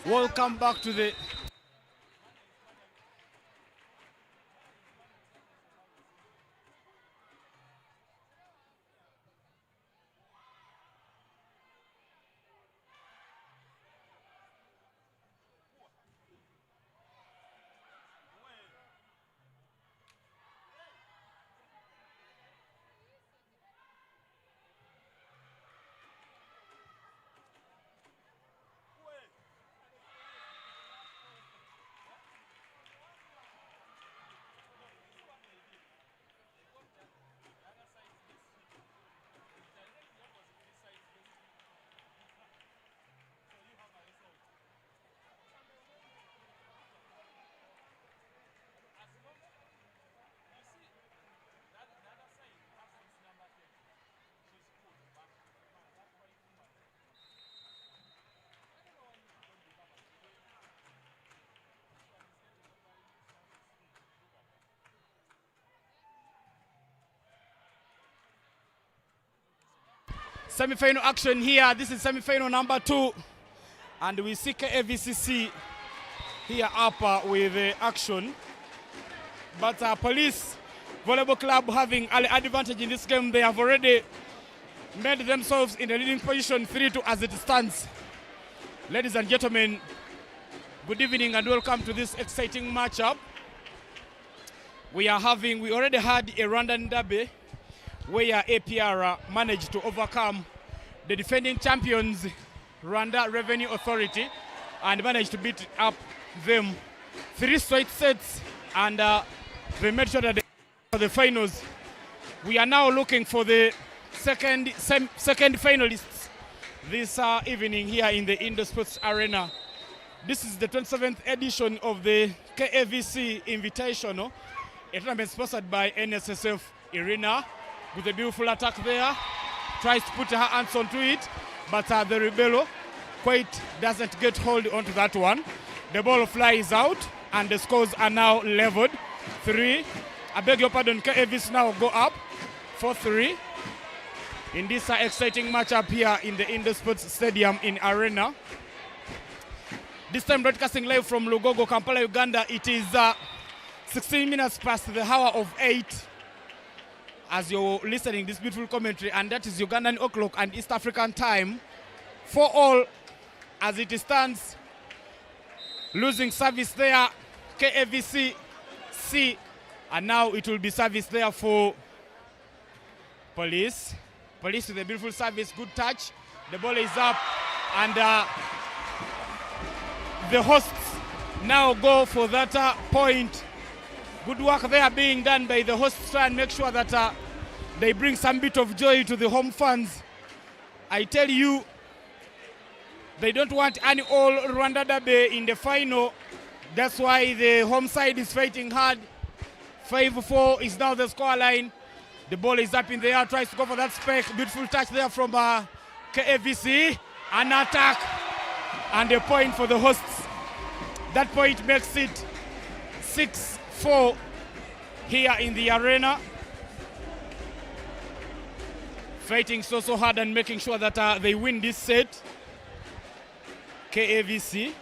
Welcome back to the Semi-final action here. This is semi-final number 2. And we see KAVCC here up with action. But Police Volleyball Club having early advantage in this game. They have already made themselves in the leading position 3-2 as it stands. Ladies and gentlemen, good evening and welcome to this exciting matchup. We already had a Rwandan derby where APR managed to overcome the defending champions, Rwanda Revenue Authority, and managed to beat up them 3 straight sets, and they made sure that they for the finals. We are now looking for the second finalists this evening here in the Indoor Sports Arena. This is the 27th edition of the KAVC Invitational, a tournament sponsored by NSSF. Irina with a beautiful attack there, tries to put her hands onto it, but the Rebello quite doesn't get hold onto that one. The ball flies out and the scores are now leveled. 3, I beg your pardon, KAVC now go up 4-3 in this exciting matchup here in the Indoor Sports Stadium in Arena. This time broadcasting live from Lugogo, Kampala, Uganda. It is 16 minutes past the hour of 8 as you're listening this beautiful commentary, and that is Ugandan o'clock and East African time. 4-all as it stands. Losing service there, KAVC-C, and now it will be service there for Police. Police with a beautiful service, good touch. The ball is up, and the hosts now go for that point. Good work there being done by the hosts, try and make sure that they bring some bit of joy to the home fans. I tell you, they don't want any all Rwanda derby in the final. That's why the home side is fighting hard. 5-4 is now the scoreline. The ball is up in the air, tries to go for that spike. Beautiful touch there from KAVC. An attack and a point for the hosts. That point makes it 6-4 here in the arena. Fighting so hard and making sure that they win this set. KAVC.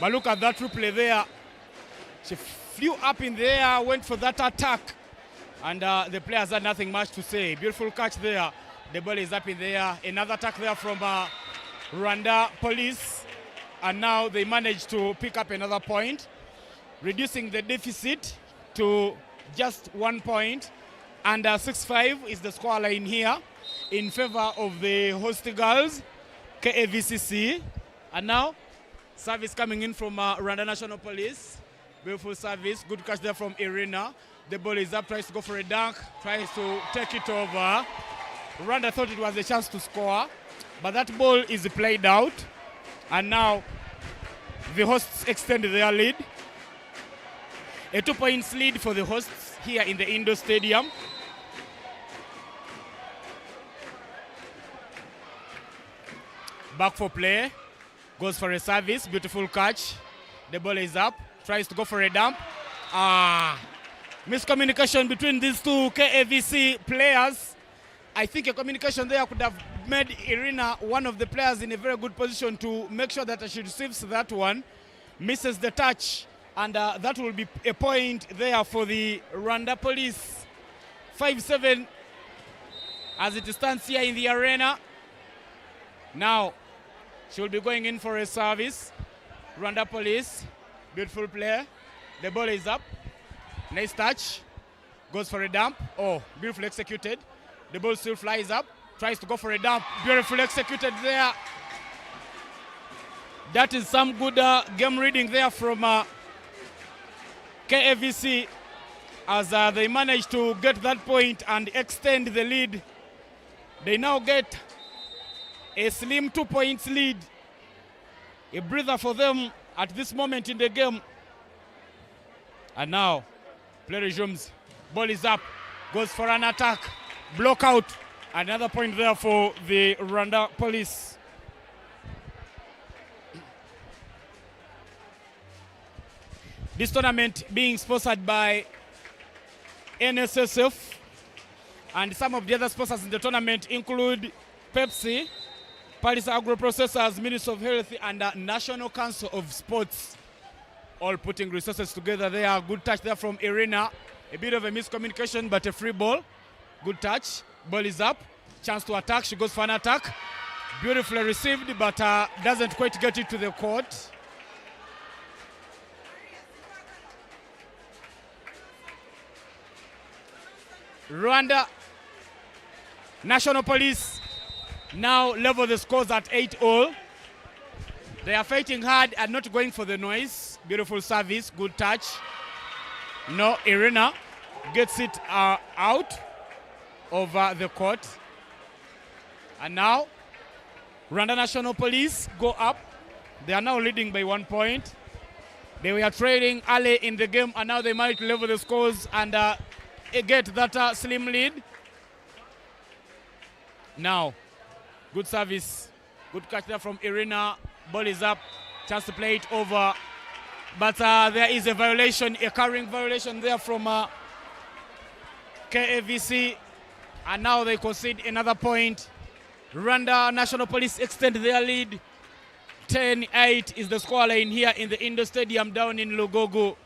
But look at that replay there. She flew up in the air, went for that attack, and the players had nothing much to say. Beautiful catch there. The ball is up in the air. Another attack there from Randa Police. And now they managed to pick up another point, reducing the deficit to just 1 point. And 6-5 is the scoreline here in favor of the host girls, KAVCC. And now, service coming in from Rwanda National Police. Beautiful service, good catch there from Irina. The ball is up, tries to go for a dunk, tries to take it over. Rwanda thought it was a chance to score, but that ball is played out. And now, the hosts extend their lead. A 2-point lead for the hosts here in the indoor stadium. Back for play, goes for a service, beautiful catch. The ball is up, tries to go for a dump. Miscommunication between these two KAVC players. I think a communication there could have made Irina, one of the players, in a very good position to make sure that she receives that one. Misses the touch, and that will be a point there for the Randa Police. 5-7 as it stands here in the arena. Now, she will be going in for a service. Randa Police, beautiful play. The ball is up. Nice touch. Goes for a dump. Oh, beautifully executed. The ball still flies up. Tries to go for a dump. Beautifully executed there. That is some good game reading there from KAVC as they managed to get that point and extend the lead. They now get a slim 2 points lead. A breather for them at this moment in the game. And now, play resumes. Ball is up. Goes for an attack. Block out. Another point there for the Randa Police. This tournament being sponsored by NSSF, and some of the other sponsors in the tournament include Pepsi, Police Agro Processors, Ministry of Health, and National Council of Sports, all putting resources together there. Good touch there from Irina. A bit of a miscommunication, but a free ball. Good touch. Ball is up. Chance to attack. She goes for an attack. Beautifully received, but doesn't quite get it to the court. Rwanda National Police now level the scores at 8-all. They are fighting hard and not going for the noise. Beautiful service, good touch. No, Irina gets it out of the court. And now, Rwanda National Police go up. They are now leading by 1 point. They were trailing early in the game, and now they might level the scores and get that slim lead. Now, good service, good catch there from Irina. Ball is up, chance to play it over. But there is a violation, a carrying violation there from KAVC. And now they concede another point. Rwanda National Police extend their lead. 10-8 is the scoreline here in the Indo Stadium down in Lugogo.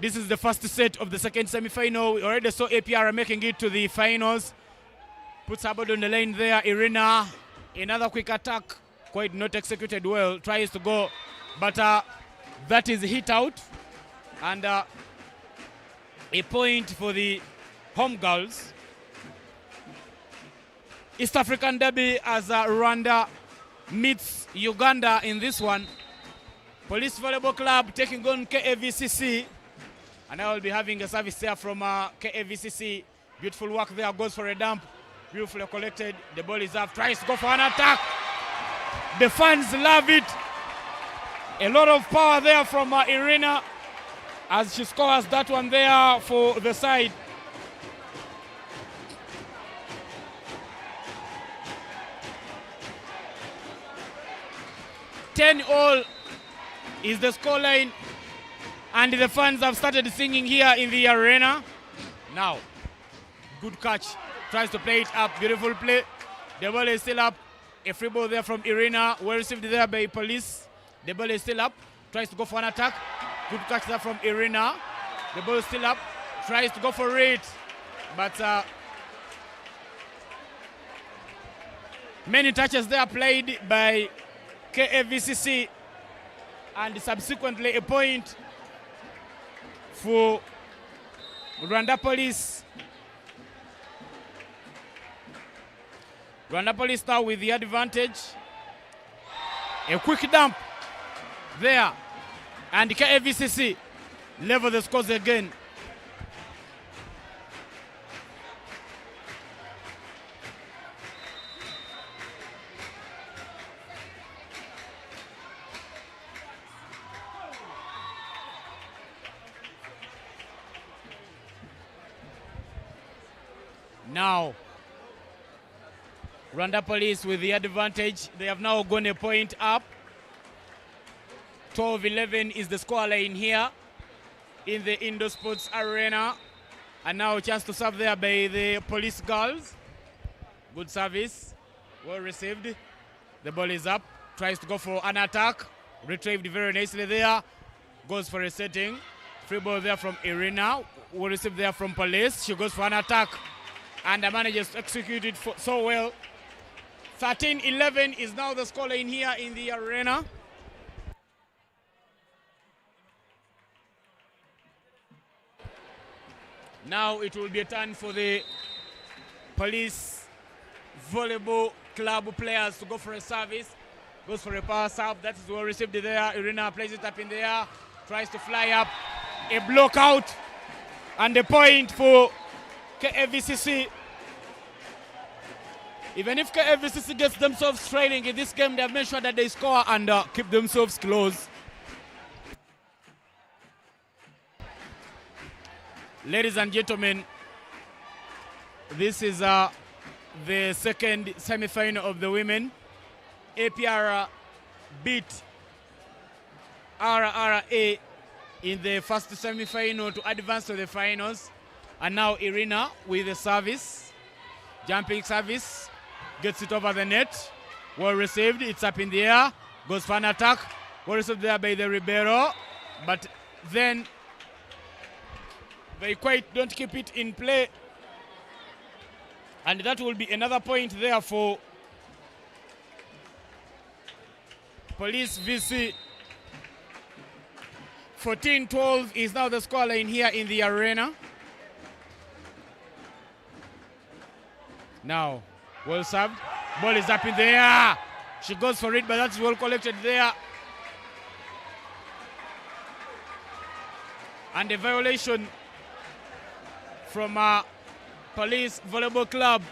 This is the first set of the second semi-final. We already saw APR making it to the finals. Puts her body on the line there. Irina, another quick attack. Quite not executed well. Tries to go, but that is hit out. And a point for the home girls. East African Derby as Rwanda meets Uganda in this one. Police Volleyball Club taking on KAVCC. And I will be having a service there from KAVCC. Beautiful work there, goes for a dump. Beautifully collected, the ball is up, tries to go for an attack. The fans love it. A lot of power there from Irina as she scores that one there for the side. All is the scoreline, and the fans have started singing here in the arena. Now, good catch, tries to play it up, beautiful play. The ball is still up. A free ball there from Irina, well received there by Police. The ball is still up, tries to go for an attack. Good catch there from Irina. The ball is still up, tries to go for it. But many touches there played by KAVCC, and subsequently a point for Randa Police. Randa Police now with the advantage. A quick dump there, and KAVCC level the scores again. Now, Rwanda Police with the advantage. They have now gone a point up. 12-11 is the scoreline here in the Indo Sports Arena. And now a chance to serve there by the Police girls. Good service, well received. The ball is up, tries to go for an attack. Retrieved very nicely there. Goes for a setting. Free ball there from Irina. Well received there from Police. She goes for an attack, and manages to execute it so well. 13-11 is now the scoreline here in the arena. Now it will be a turn for the Police Volleyball Club players to go for a service. Goes for a power serve. That is well received there. Irina plays it up in the air. Tries to fly up. A block out. And a point for KAVCC. Even if KAVCC gets themselves trailing in this game, they have made sure that they score and keep themselves close. Ladies and gentlemen, this is the second semi-final of the women. APR beat RRA in the first semi-final to advance to the finals. And now Irina with the service. Jumping service. Gets it over the net. Well received. It's up in the air. Goes for an attack. Well received there by the Ribeiro. But then they quite don't keep it in play. And that will be another point there for Police VC. 14-12 is now the scoreline here in the arena. Now, well served. Ball is up in the air. She goes for it, but that's well collected there. And a violation from Police Volleyball Club.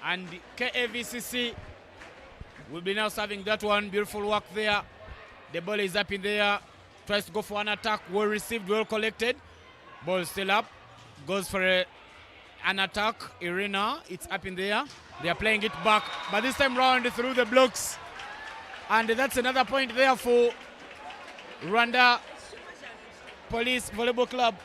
And KAVCC will be now serving that one. Beautiful work there. The ball is up in the air. Tries to go for an attack. Well received, well collected. Ball still up. Goes for an attack. Irina, it's up in the air. They are playing it back, but this time round through the blocks. And that's another point there for Randa Police Volleyball Club.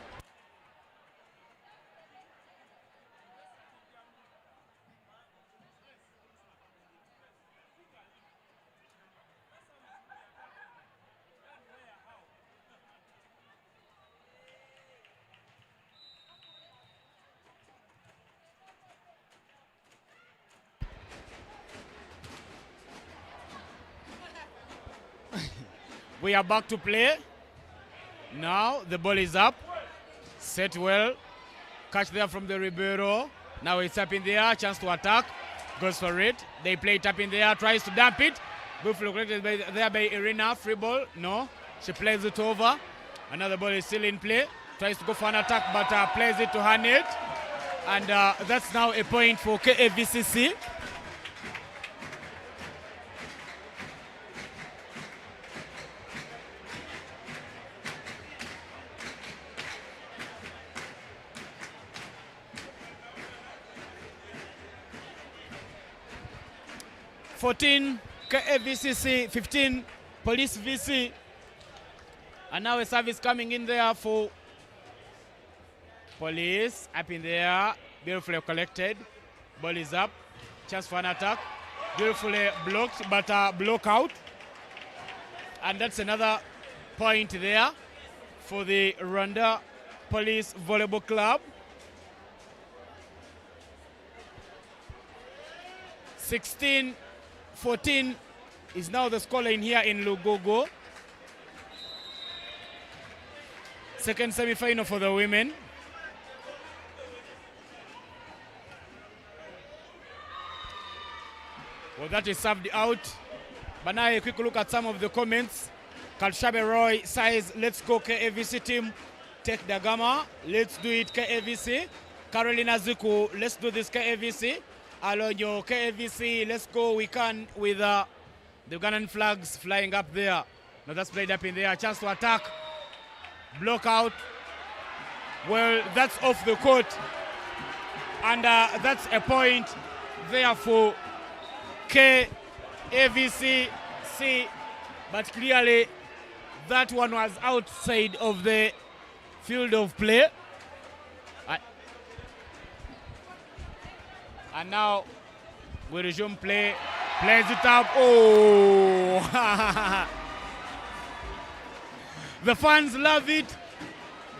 We are back to play. Now the ball is up. Set well. Catch there from the Ribeiro. Now it's up in the air. Chance to attack. Goes for it. They play it up in the air. Tries to dump it. Beautifully collected there by Irina. Free ball. No. She plays it over. Another ball is still in play. Tries to go for an attack, but plays it to her net. And that's now a point for KAVCC. KAVCC 15, Police VC. And now a service coming in there for Police. Up in there, beautifully collected. Ball is up. Chance for an attack. Beautifully blocked, but block out. And that's another point there for the Randa Police Volleyball Club. 16-14 is now the scoreline here in Lugogo. Second semi-final for the women. Well, that is served out. But now a quick look at some of the comments. Kalshabe Roy says, let's go KAVC team. Take Dagama. Let's do it KAVC. Carolina Ziku, let's do this KAVC. Alonyo KAVC, let's go, we can, with the Ugandan flags flying up there. Now that's played up in there. Chance to attack. Block out. Well, that's off the court. And that's a point there for KAVCC. But clearly, that one was outside of the field of play. And now we resume play. Plays it up. Oh! The fans love it.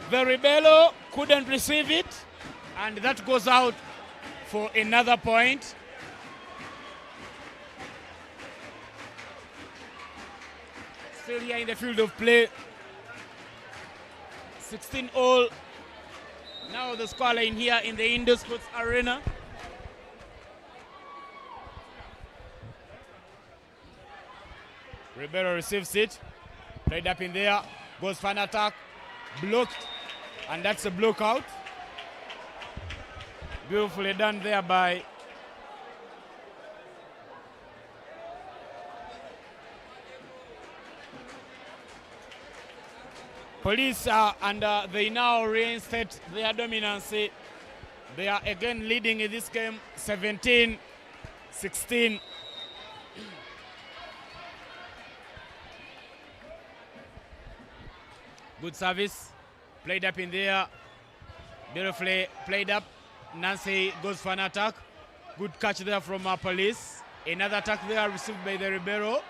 The Rebello couldn't receive it. And that goes out for another point. Still here in the field of play. 16-all. Now the scoreline here in the Indoor Sports Arena. Ribeiro receives it, played up in there, goes for an attack, blocked, and that's a block out. Beautifully done there by Police, and they now reinstate their dominance. They are again leading in this game, 17-16. Good service. Played up in there. Beautifully played up. Nancy goes for an attack. Good catch there from Police. Another attack there received by the Ribeiro.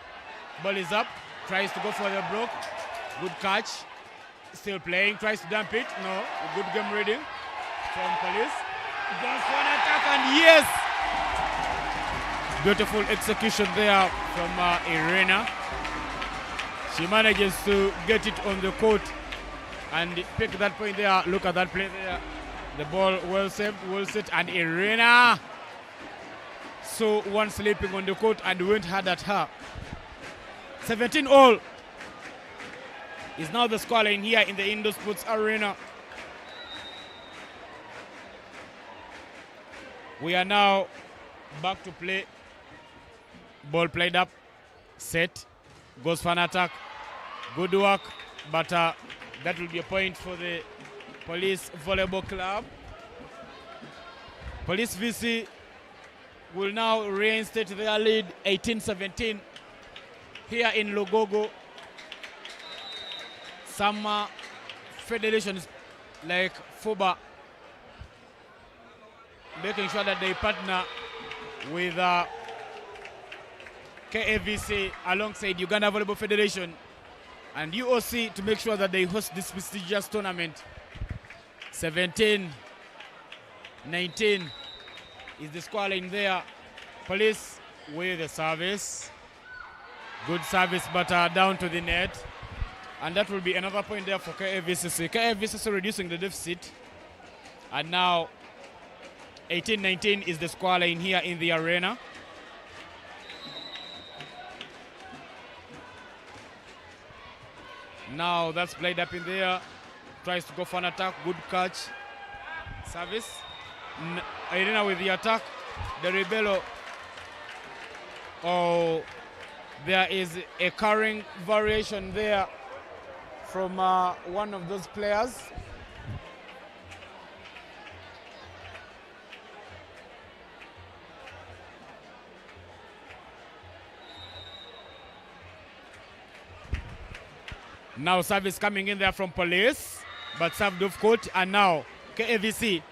Ball is up. Tries to go for the block. Good catch. Still playing. Tries to dump it. No. Good game reading from Police. Goes for an attack and yes! Beautiful execution there from Irina. She manages to get it on the court and pick that point there. Look at that play there. The ball well saved, well set, and Irina saw one sleeping on the court and went hard at her. 17-all is now the scoreline here in the Indo Sports Arena. We are now back to play. Ball played up, set, goes for an attack. Good work, but that will be a point for the Police Volleyball Club. Police VC will now reinstate their lead 18-17 here in Logogo. Some federations like FOBA making sure that they partner with KAVC alongside Uganda Volleyball Federation and UOC to make sure that they host this prestigious tournament. 17-19 is the scoreline there. Police with the service. Good service, but down to the net. And that will be another point there for KAVCC. KAVCC reducing the deficit. And now 18-19 is the scoreline here in the arena. Now that's played up in there. Tries to go for an attack. Good catch. Service. Irina with the attack. The Rebello. Oh, there is a carrying variation there from one of those players. Now service coming in there from Police, but served off court, and now KAVC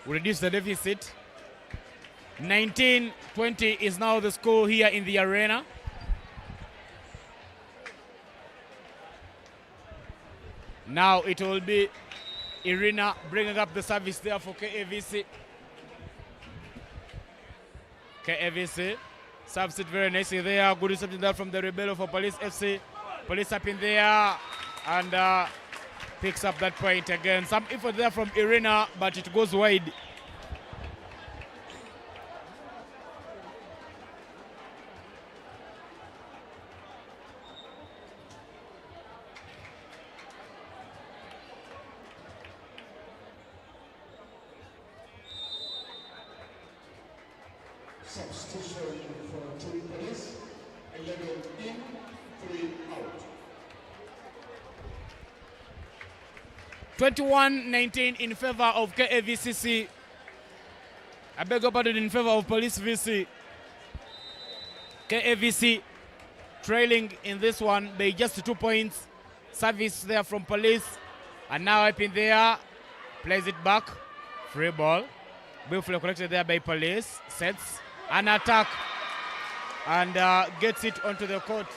will reduce the deficit. 19-20 is now the score here in the arena. Now it will be Irina bringing up the service there for KAVC. KAVC serves it very nicely there. Good reception there from the Rebello for Police FC. Police up in there and picks up that point again. Some effort there from Irina, but it goes wide. Substitution for 2 Police, 11 in, 3 out. 21-19 in favor of KAVCC. I beg your pardon, in favor of Police VC. KAVC trailing in this one by just 2 points. Service there from Police. And now up in there, plays it back. Free ball. Beautifully collected there by Police. Sets an attack and gets it onto the court.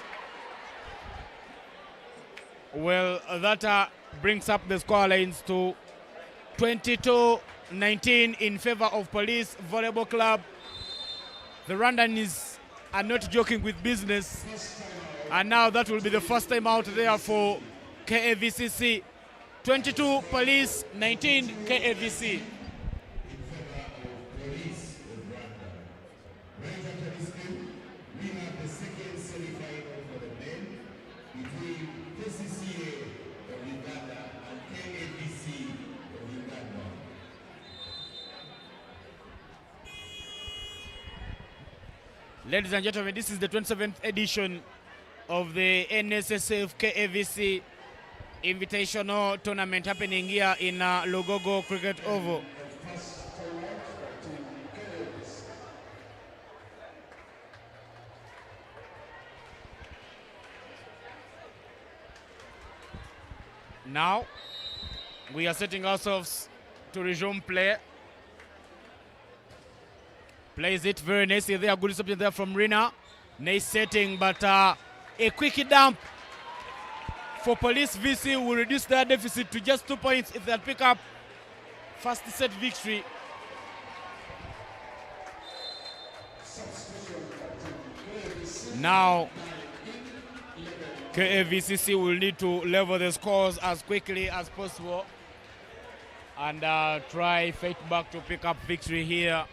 Well, that brings up the score lines to 22-19 in favor of Police Volleyball Club. The Randans are not joking with business. And now that will be the first time out there for KAVCC. 22 Police, 19 KAVC. Ladies and gentlemen, this is the 27th edition of the NSSF KAVC Invitational Tournament happening here in Logogo Cricket Oval. Now, we are setting ourselves to resume play. Plays it very nicely there. Good reception there from Rina. Nice setting, but a quick dump for Police VC will reduce their deficit to just 2 points if they'll pick up first set victory. Now, KAVCC will need to level the scores as quickly as possible and try fight back to pick up victory here.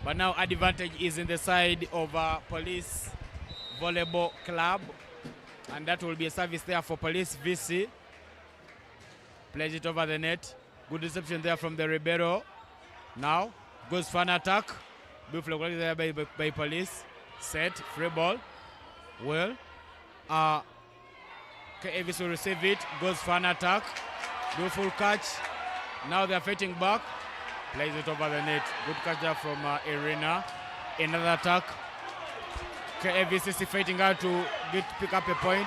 But now advantage is in the side of Police Volleyball Club, and that will be a service there for Police VC. Plays it over the net. Good reception there from the Ribeiro. Now goes for an attack. Beautiful there by Police. Set, free ball. Well, KAVC will receive it. Goes for an attack. Beautiful catch. Now they're fighting back. Plays it over the net. Good catch there from Irina. Another attack. KAVCC fighting hard to pick up a point.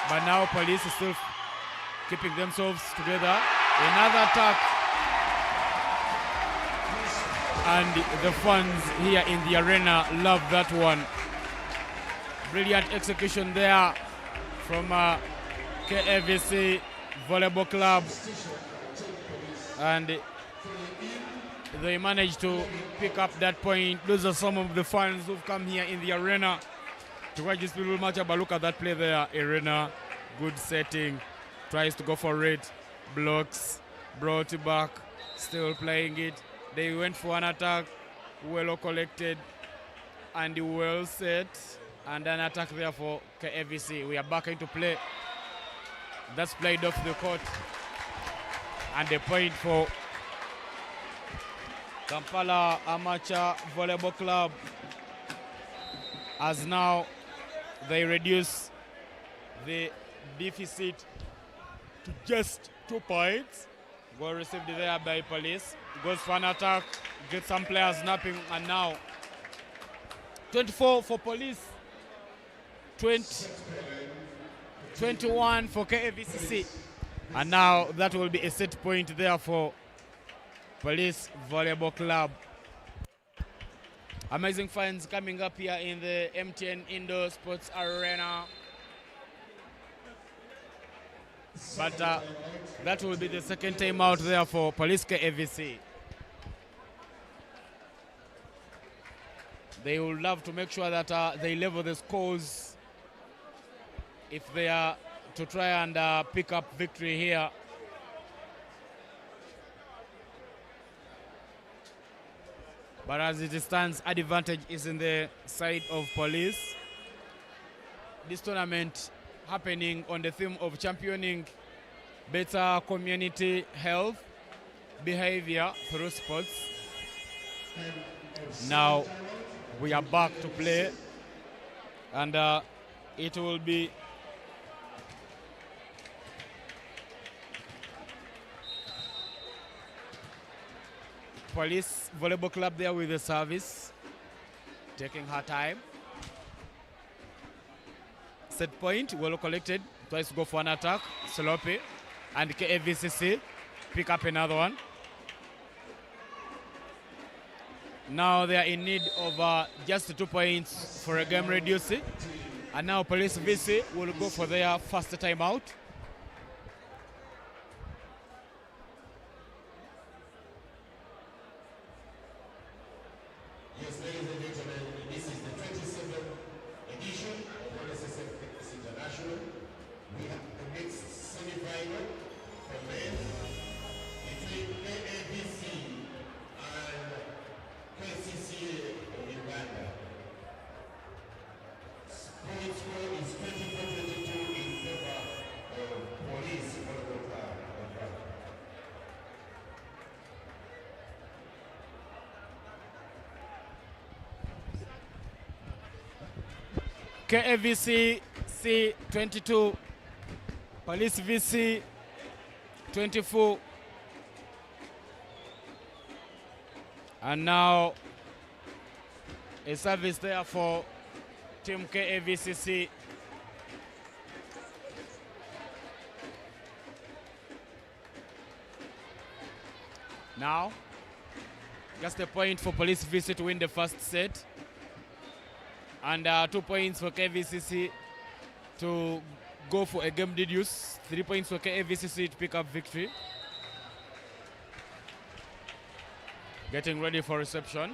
But now Police is still keeping themselves together. Another attack. And the fans here in the arena love that one. Brilliant execution there from KAVC Volleyball Club. And they managed to pick up that point. Those are some of the fans who've come here in the arena to watch this little matchup. But look at that play there, Arena. Good setting. Tries to go for it. Blocks. Brought it back. Still playing it. They went for an attack. Well collected. And well set. And an attack there for KAVC. We are back into play. That's played off the court. And the point for Kampala Amateur Volleyball Club, as now they reduce the deficit to just 2 points. Goal received there by Police. Goes for an attack, gets some players snapping, and now 24 for Police, 21 for KAVCC. And now that will be a set point there for Police Volleyball Club. Amazing fans coming up here in the MTN Indoor Sports Arena. But that will be the second time out there for Police KAVC. They would love to make sure that they level the scores if they are to try and pick up victory here. But as it stands, advantage is in the side of Police. This tournament happening on the theme of championing better community health behavior through sports. Now we are back to play, and it will be Police Volleyball Club there with the service, taking her time. Set point, well collected, twice go for an attack, sloppy, and KAVCC pick up another one. Now they are in need of just 2 points for a game reduced, and now Police VC will go for their first timeout. Yes, ladies and gentlemen, this is the 27th edition of NSSF Fitness International. We have the next semi-final for men between KAVC and KCC of Uganda. Point score is 24-22 in favor of Police Volleyball Club. KAVC C 22, Police VC 24. And now a service there for Team KAVCC. Now, just a point for Police VC to win the first set. And 2 points for KAVCC to go for a game deduce. 3 points for KAVCC to pick up victory. Getting ready for reception.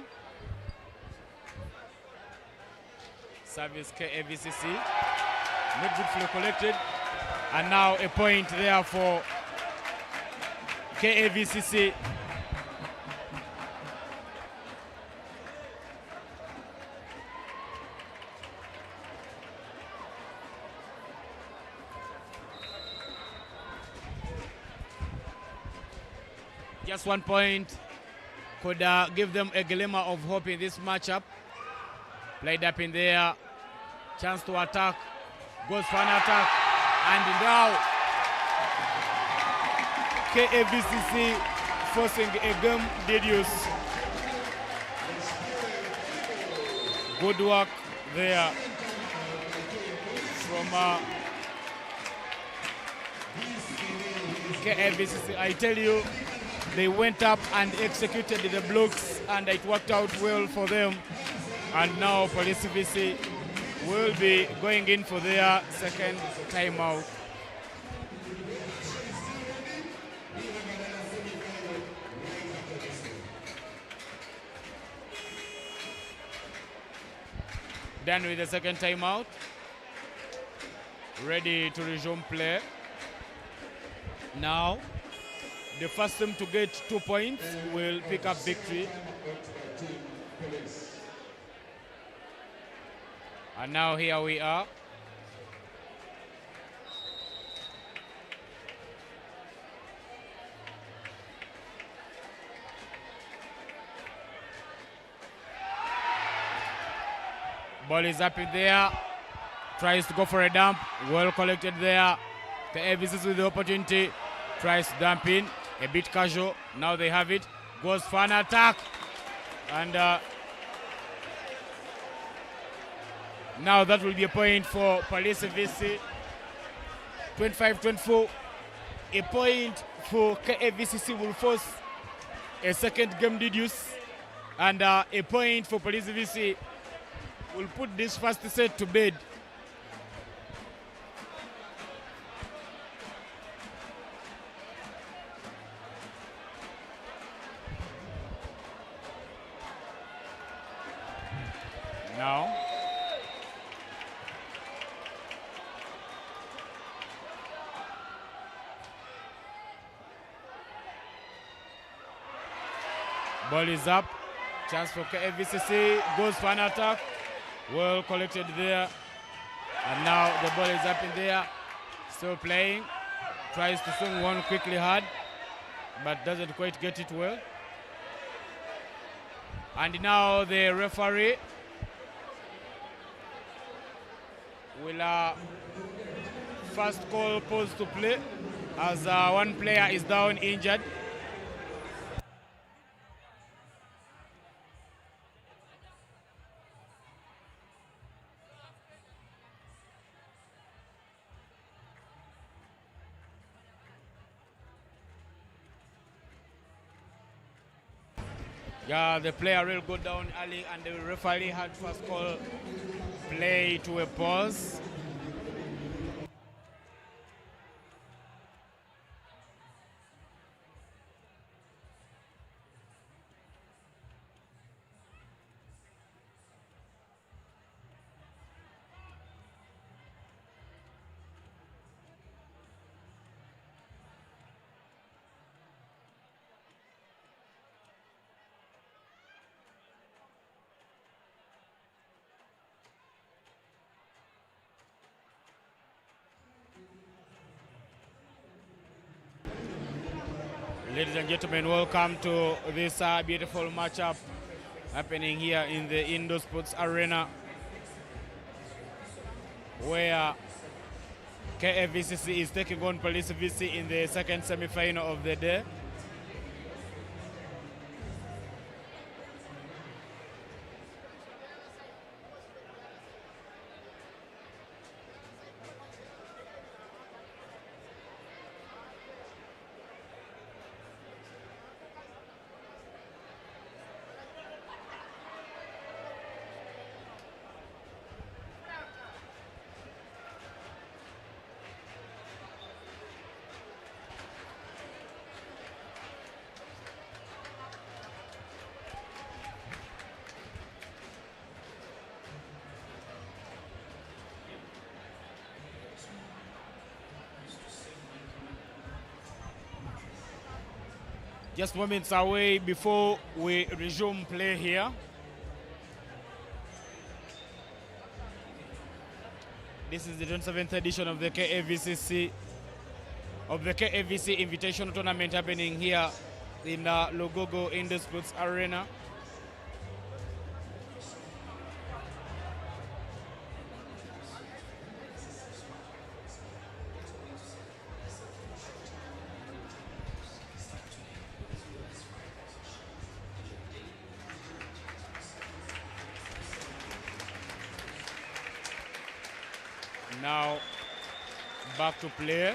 Service KAVCC. Not good collected. And now a point there for KAVCC. Just 1 point could give them a glimmer of hope in this matchup. Played up in there, chance to attack, goes for an attack, and now KAVCC forcing a game deduce. Good work there from KAVCC. I tell you, they went up and executed the blocks, and it worked out well for them. And now Police VC will be going in for their second timeout. Done with the second timeout. Ready to resume play. Now, the first team to get 2 points will pick up victory. And now here we are. Ball is up in there. Tries to go for a dump. Well collected there. The KAVCC with the opportunity. Tries to dump in. A bit casual. Now they have it. Goes for an attack. And now that will be a point for Police VC. 25-24. A point for KAVCC will force a second game deduce. And a point for Police VC will put this first set to bed. Now, ball is up. Chance for KAVCC. Goes for an attack. Well collected there. And now the ball is up in there. Still playing. Tries to swing one quickly hard, but doesn't quite get it well. And now the referee will first call pause to play as one player is down injured. Yeah, the player will go down early, and the referee had first call play to a pause. Ladies and gentlemen, welcome to this beautiful matchup happening here in the Indoor Sports Arena, where KAVCC is taking on Police VC in the second semi-final of the day. Just moments away before we resume play here. This is the 27th edition of the KAVCC, of the KAVC Invitational Tournament happening here in Logogo Indoor Sports Arena. Now back to play.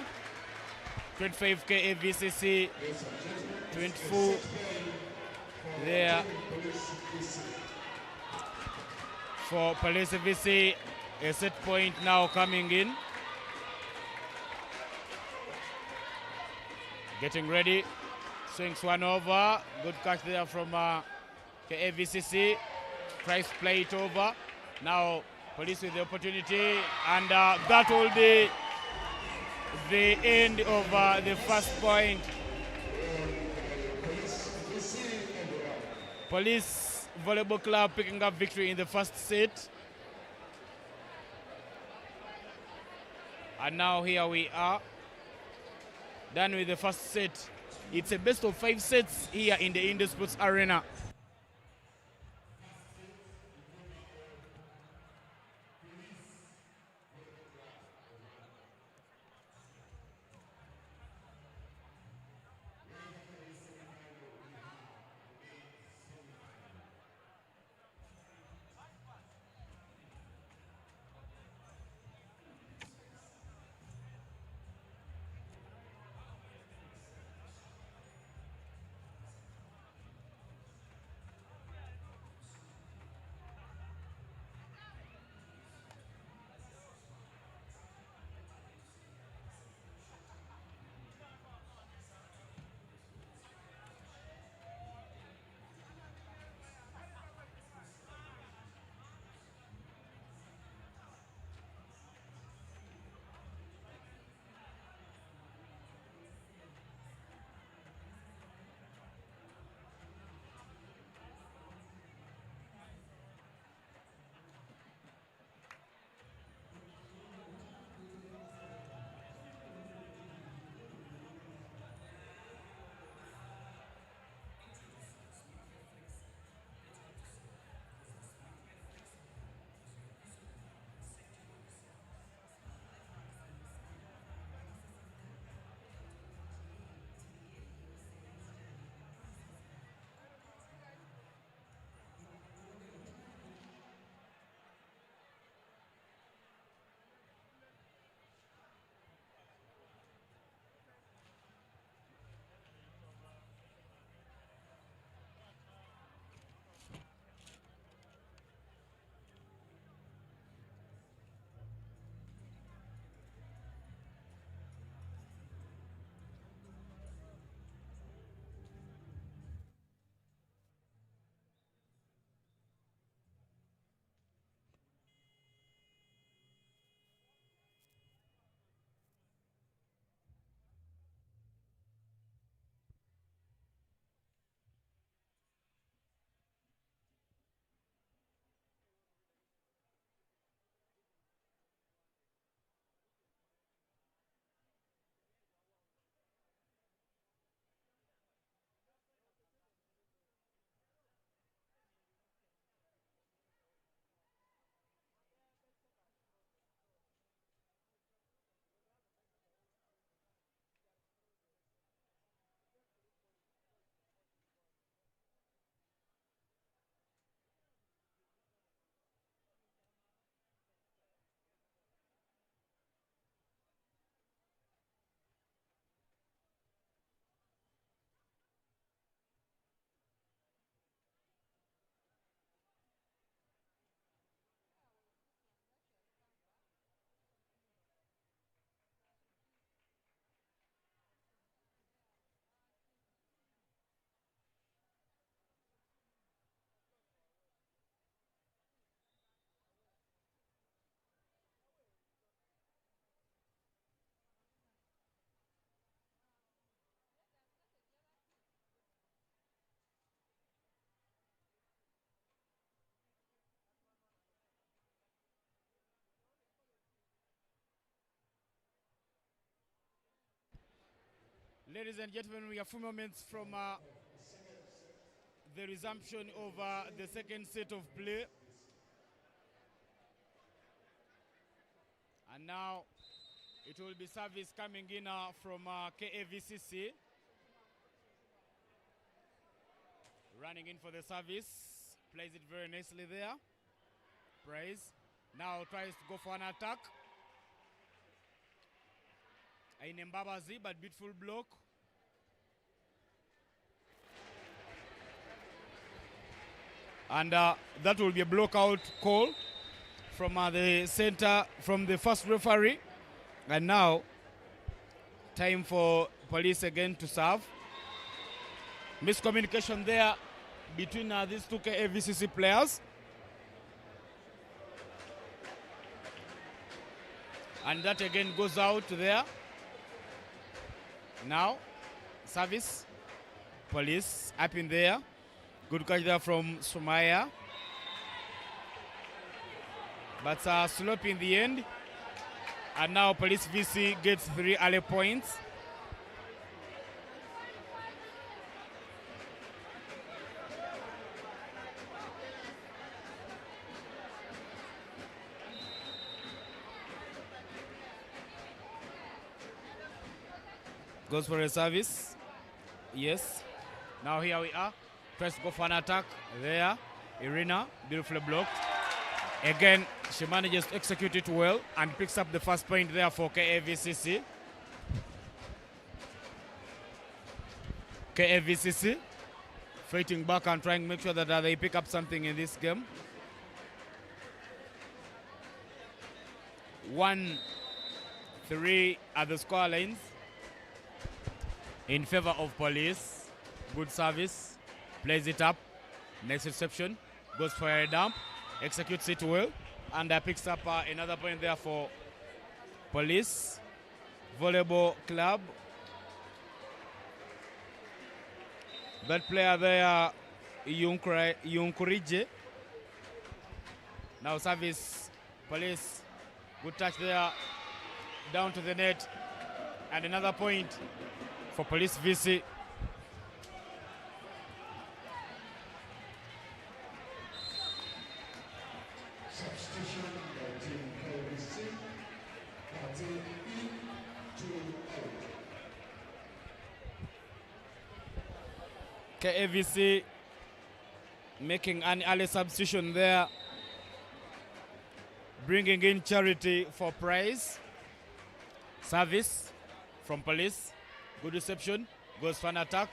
25 KAVCC, 24 there for Police VC. A set point now coming in. Getting ready. Swings one over. Good catch there from KAVCC. Tries to play it over. Now Police with the opportunity, and that will be the end of the first point. Police Volleyball Club picking up victory in the first set. And now here we are, done with the first set. It's a best of 5 sets here in the Indoor Sports Arena. Ladies and gentlemen, we are a few moments from the resumption of the second set of play. And now it will be service coming in from KAVCC. Running in for the service. Plays it very nicely there. Praise. Now tries to go for an attack. In Mbabazi, but beautiful block. And that will be a block-out call from the center, from the first referee. And now, time for Police again to serve. Miscommunication there between these two KAVCC players. And that again goes out there. Now, service, Police up in there. Good catch there from Sumaya. But slope in the end. And now Police VC gets 3 early points. Goes for a service. Yes. Now here we are. Tries to go for an attack. There. Irina, beautifully blocked. Again, she manages to execute it well and picks up the first point there for KAVCC. KAVCC fighting back and trying to make sure that they pick up something in this game. 1-3 at the score lines in favor of Police. Good service. Plays it up. Next reception. Goes for a dump. Executes it well. And picks up another point there for Police. Volleyball club. That player there, Yunkurije. Now service. Police. Good touch there. Down to the net. And another point for Police VC. Substitution by team KAVC. Party E2 out. KAVC making an early substitution there. Bringing in Charity for prize. Service from Police. Good reception. Goes for an attack.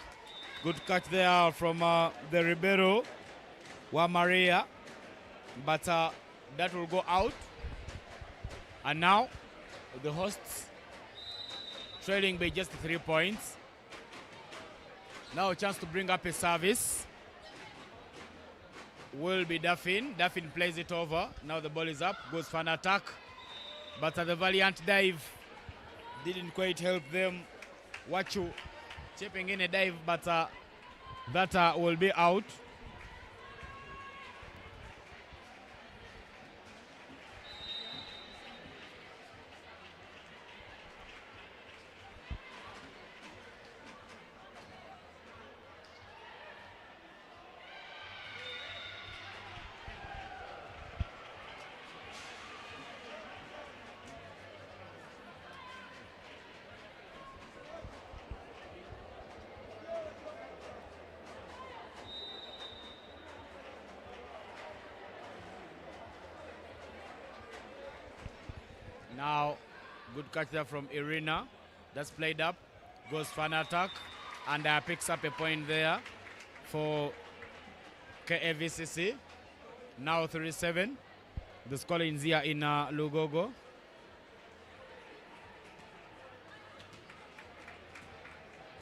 Good catch there from the Ribeiro. Maria. But that will go out. And now the hosts trailing by just 3 points. Now a chance to bring up a service. Will be Daffin. Daffin plays it over. Now the ball is up. Goes for an attack. But the valiant dive didn't quite help them. Wachu chipping in a dive, but that will be out. Now, good catch there from Irina. That's played up. Goes for an attack. And picks up a point there for KAVCC. Now 3-7. The score is here in Lugogo.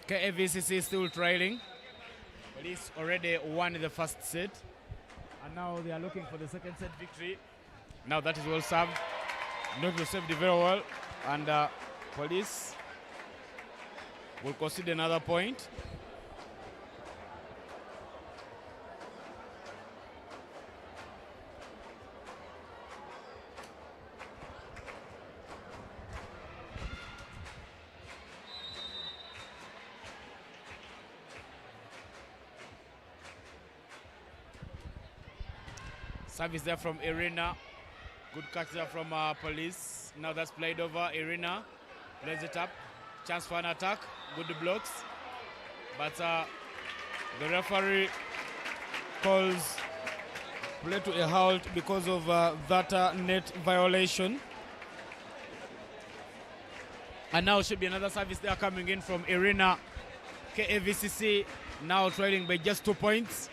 KAVCC is still trailing. Police already won the first set. And now they are looking for the second set victory. Now that is well served. Not received very well, and Police will concede another point. Service there from Irina. Good catch there from Police. Now that's played over. Irina plays it up. Chance for an attack. Good blocks. But the referee calls play to a halt because of that net violation. And now should be another service there coming in from Irina. KAVCC now trailing by just 2 points.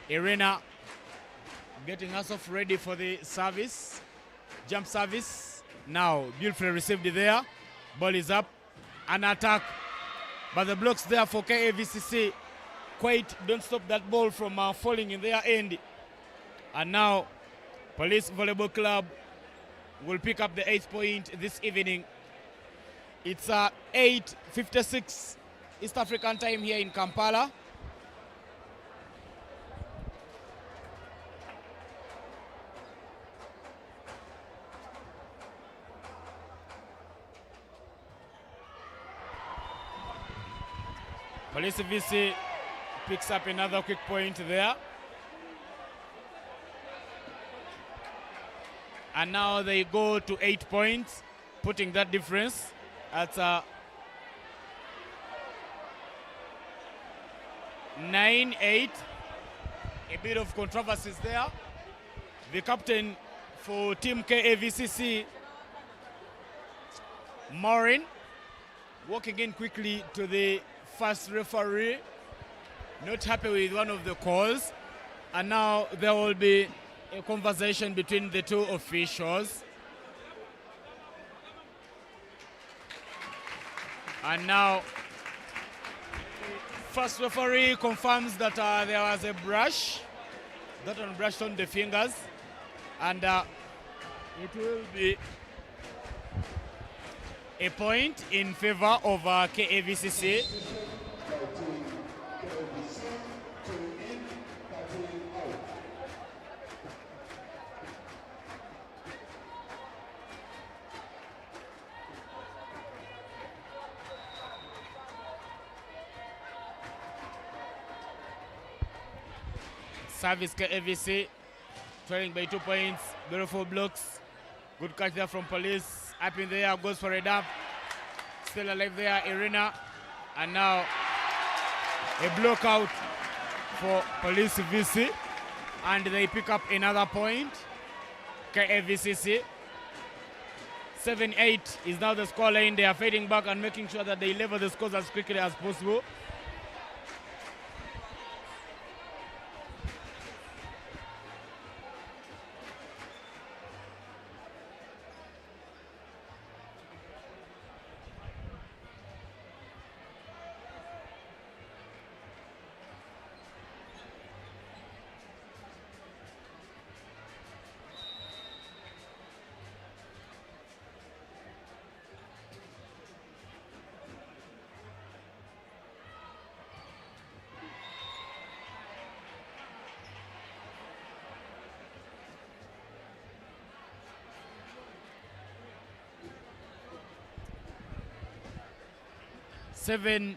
Irina getting herself ready for the service. Jump service. Now beautifully received there. Ball is up. An attack. But the blocks there for KAVCC quite don't stop that ball from falling in their end. And now Police Volleyball Club will pick up the 8th point this evening. It's 8:56 East African time here in Kampala. Police VC picks up another quick point there. And now they go to 8 points, putting that difference at 9-8. A bit of controversies there. The captain for Team KAVCC, Maureen, walking in quickly to the first referee, not happy with one of the calls. And now there will be a conversation between the two officials. And now first referee confirms that there was a brush. That one brushed on the fingers. And it will be a point in favor of KAVCC. Service KAVC, trailing by 2 points. Beautiful blocks. Good catch there from Police. Up in the air, goes for a dump. Still alive there, Irina. And now a block out for Police VC. And they pick up another point. KAVCC. 7-8 is now the scoreline. They are fading back and making sure that they level the scores as quickly as possible. Seven,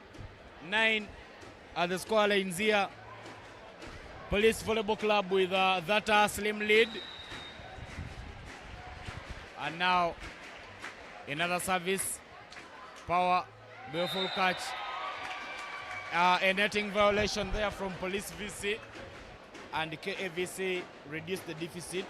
9 at the score lines here. Police Volleyball Club with that slim lead. And now another service. Power, beautiful catch. A netting violation there from Police VC. And KAVC reduced the deficit.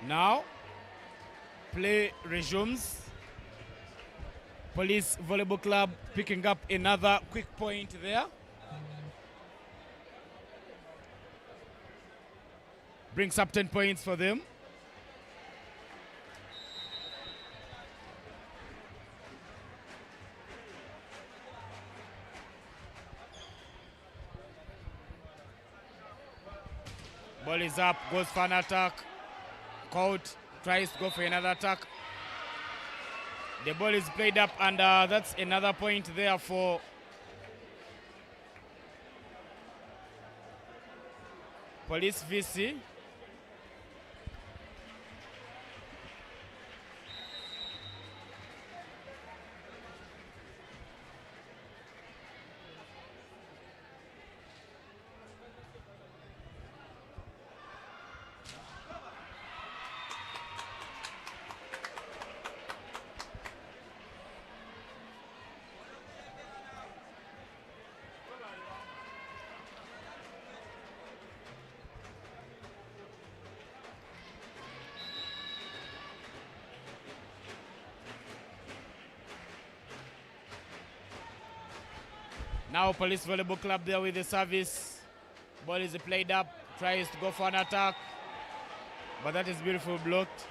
Now, play resumes. Police Volleyball Club picking up another quick point there. Brings up 10 points for them. Ball is up, goes for an attack. caught, tries to go for another attack. The ball is played up, and that's another point there for Police VC. Now Police Volleyball Club there with the service. Ball is played up, tries to go for an attack, but that is beautiful blocked.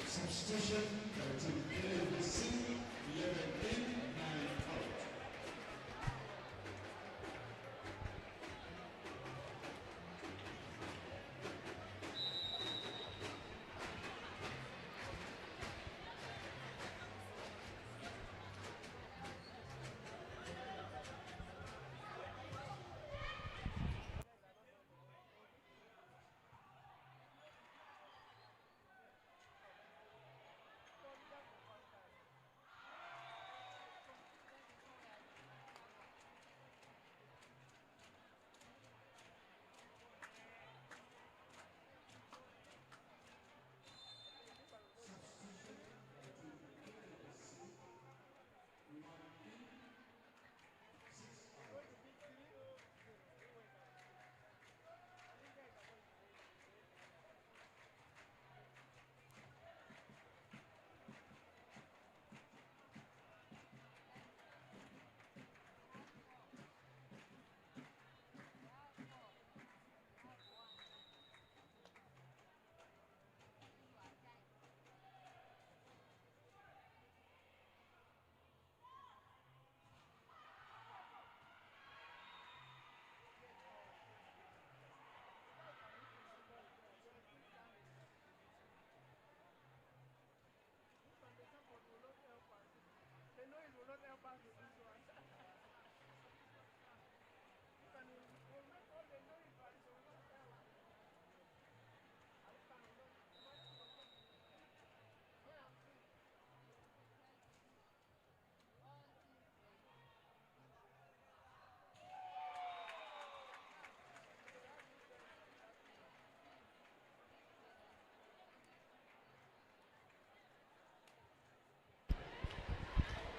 Substitution, team KAVC, 11 in, 9 out.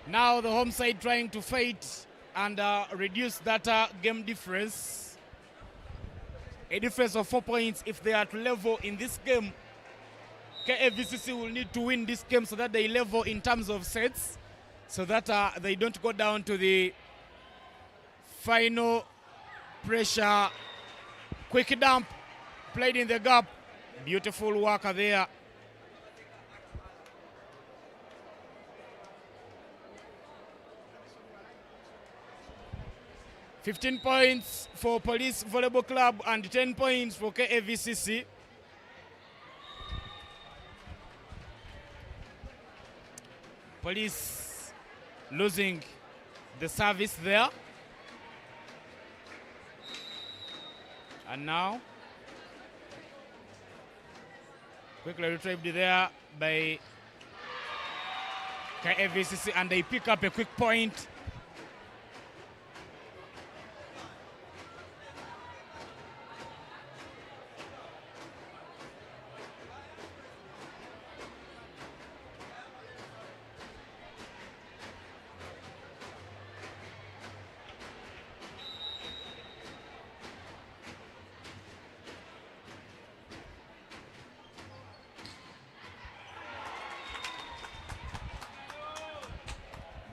Now the home side trying to fight and reduce that game difference. A difference of 4 points. If they are to level in this game, KAVCC will need to win this game so that they level in terms of sets, so that they don't go down to the final pressure. Quick dump, played in the gap. Beautiful worker there. $15 points for Police Volleyball Club and 10 points for KAVCC. Police losing the service there. And now, quickly retrieved there by KAVCC, and they pick up a quick point.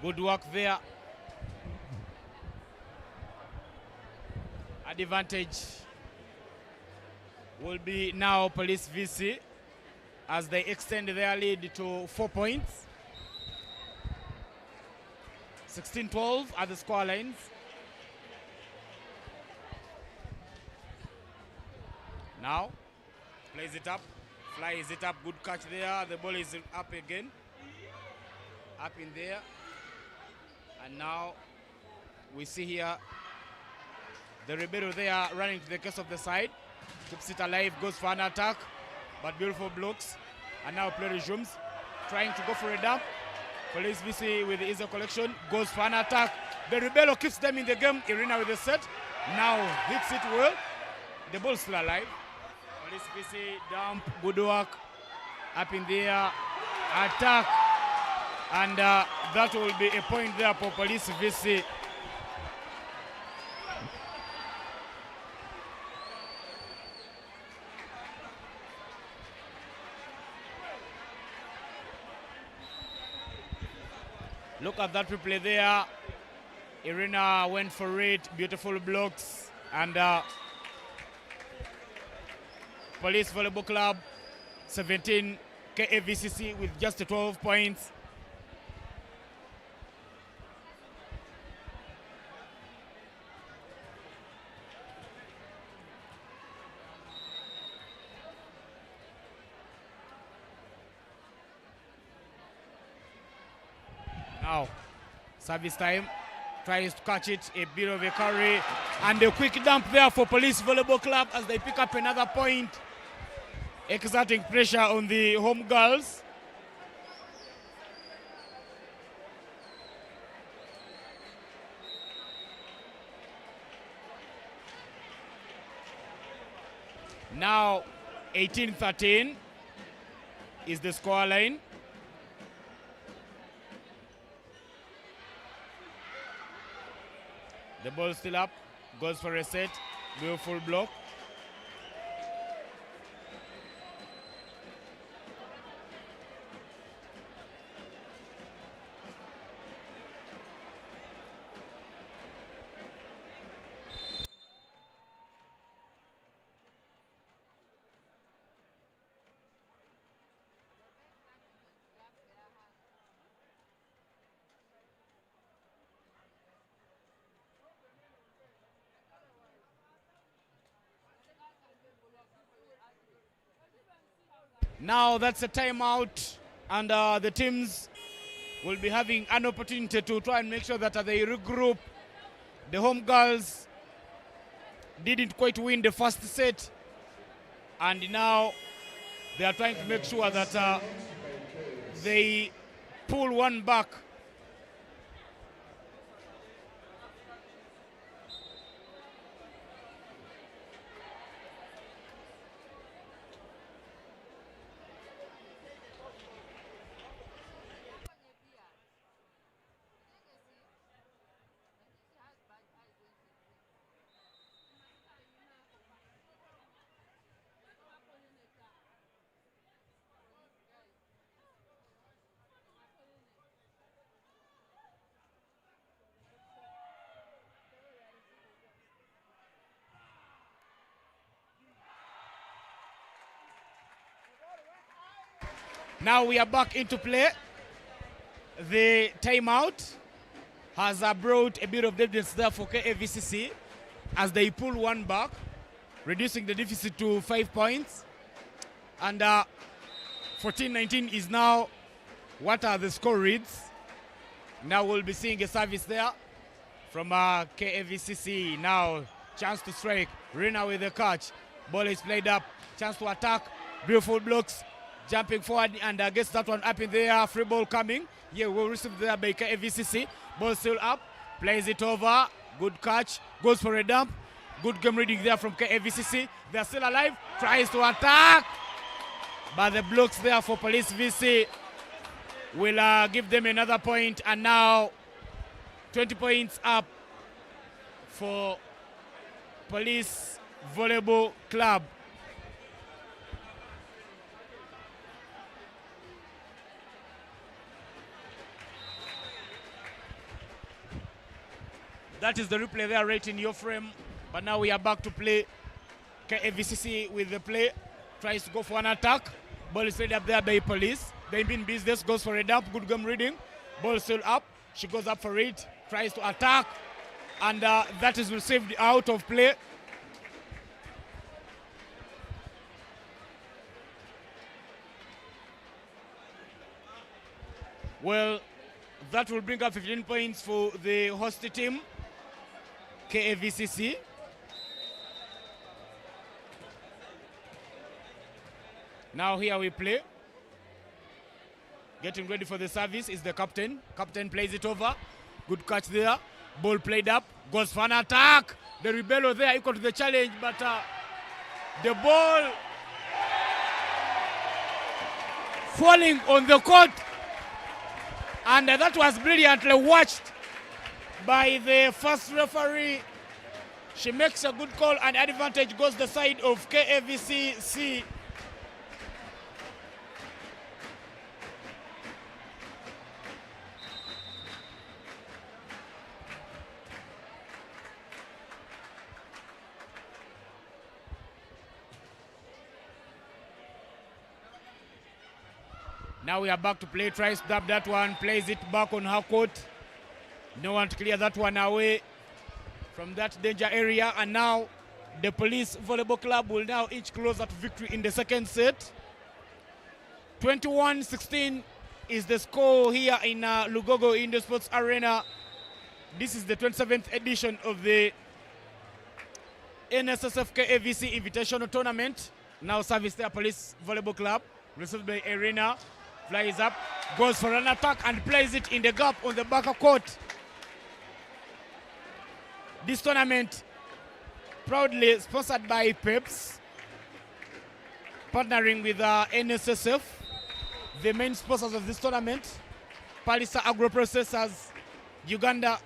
Good work there. Advantage will be now Police VC as they extend their lead to 4 points. 16-12 at the score lines. Now, plays it up, flies it up, good catch there. The ball is up again, up in there. And now we see here the Ribeiro there running to the case of the side. Keeps it alive, goes for an attack, but beautiful blocks. And now play resumes, trying to go for a dump. Police VC with the easy collection, goes for an attack. The Ribeiro keeps them in the game. Irina with the set, now hits it well. The ball still alive. Police VC dump, good work, up in there, attack. And that will be a point there for Police VC. Look at that replay there. Irina went for it, beautiful blocks. And Police Volleyball Club 17, KAVCC with just 12 points. Now, service time, tries to catch it, a bit of a carry, and a quick dump there for Police Volleyball Club as they pick up another point, exerting pressure on the home girls. Now, 18-13 is the score line. The ball still up, goes for a set, beautiful block. Now that's a timeout, and the teams will be having an opportunity to try and make sure that they regroup. The home girls didn't quite win the first set, and now they are trying to make sure that they pull one back. Now we are back into play. The timeout has brought a bit of evidence there for KAVCC as they pull one back, reducing the deficit to 5 points. And 14-19 is now what the score reads. Now we'll be seeing a service there from KAVCC. Now chance to strike. Rina with the catch. Ball is played up. Chance to attack. Beautiful blocks. Jumping forward and gets that one up in there. Free ball coming. Yeah, we'll receive there by KAVCC. Ball still up. Plays it over. Good catch. Goes for a dump. Good game reading there from KAVCC. They're still alive. Tries to attack. But the blocks there for Police VC will give them another point. And now 20 points up for Police Volleyball Club. That is the replay there right in your frame. But now we are back to play. KAVCC with the play. Tries to go for an attack. Ball is played up there by Police. They mean business, goes for a dump. Good game reading. Ball still up. She goes up for it, tries to attack, and that is received out of play. Well, that will bring up 15 points for the host team, KAVCC. Now here we play. Getting ready for the service is the captain. Captain plays it over. Good catch there. Ball played up. Goes for an attack. The Rebello there equal to the challenge, but the ball falling on the court. And that was brilliantly watched by the first referee. She makes a good call, and advantage goes the side of KAVCC. Now we are back to play. Tries to dab that one, plays it back on her court. No one to clear that one away from that danger area. And now the Police Volleyball Club will now inch closer to victory in the second set. 21-16 is the score here in Lugogo Indoor Sports Arena. This is the 27th edition of the NSSF KAVC Invitational Tournament. Now service there, Police Volleyball Club, received by Irina. Flies up, goes for an attack and plays it in the gap on the back court. This tournament proudly sponsored by PEPS, partnering with NSSF, the main sponsors of this tournament, Palisa Agro Processors, Uganda,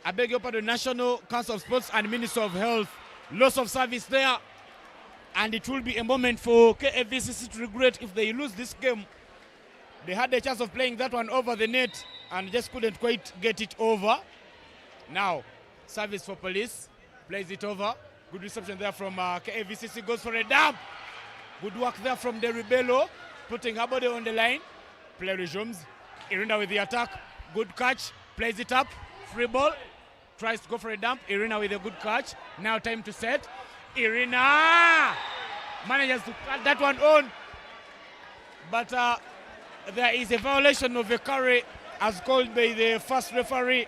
I beg your pardon, National Council of Sports and Ministry of Health. Loss of service there, and it will be a moment for KAVCC to regret if they lose this game. They had the chance of playing that one over the net and just couldn't quite get it over. Now, service for Police, plays it over. Good reception there from KAVCC, goes for a dump. Good work there from the Rebello, putting her body on the line. Play resumes. Irina with the attack. Good catch, plays it up. Free ball, tries to go for a dump. Irina with a good catch. Now time to set. Irina manages to cut that one on. But there is a violation of a carry as called by the first referee.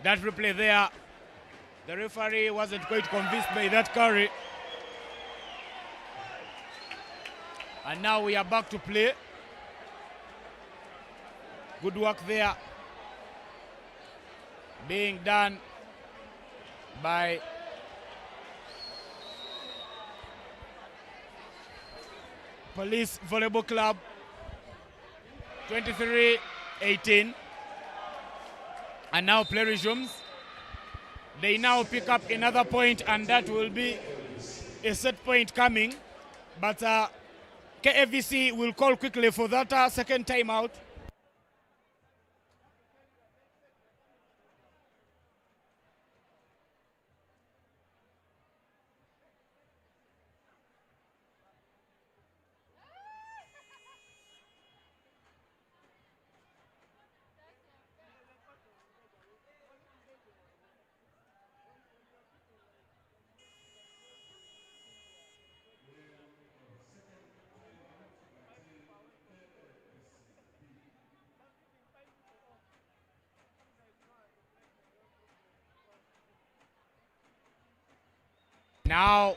That replay there, the referee wasn't quite convinced by that carry. And now we are back to play. Good work there being done by Police Volleyball Club. 23-18. And now play resumes. They now pick up another point, and that will be a set point coming. But KAVC will call quickly for that second timeout. Now,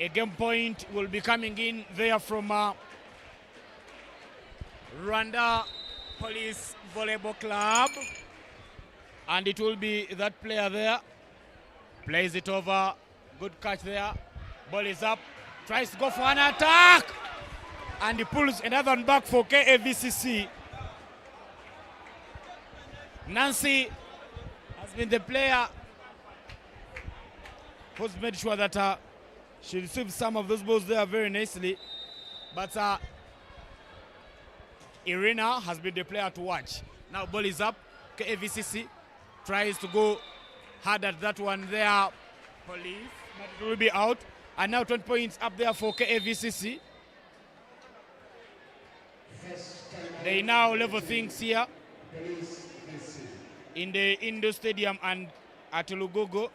a game point will be coming in there from Randa Police Volleyball Club. And it will be that player there. Plays it over. Good catch there. Ball is up. Tries to go for an attack. And he pulls another one back for KAVCC. Nancy has been the player who's made sure that she received some of those balls there very nicely. But Irina has been the player to watch. Now ball is up. KAVCC tries to go hard at that one there. Police, but it will be out. And now 20 points up there for KAVCC. They now level things here in the Indo Stadium and at Lugogo.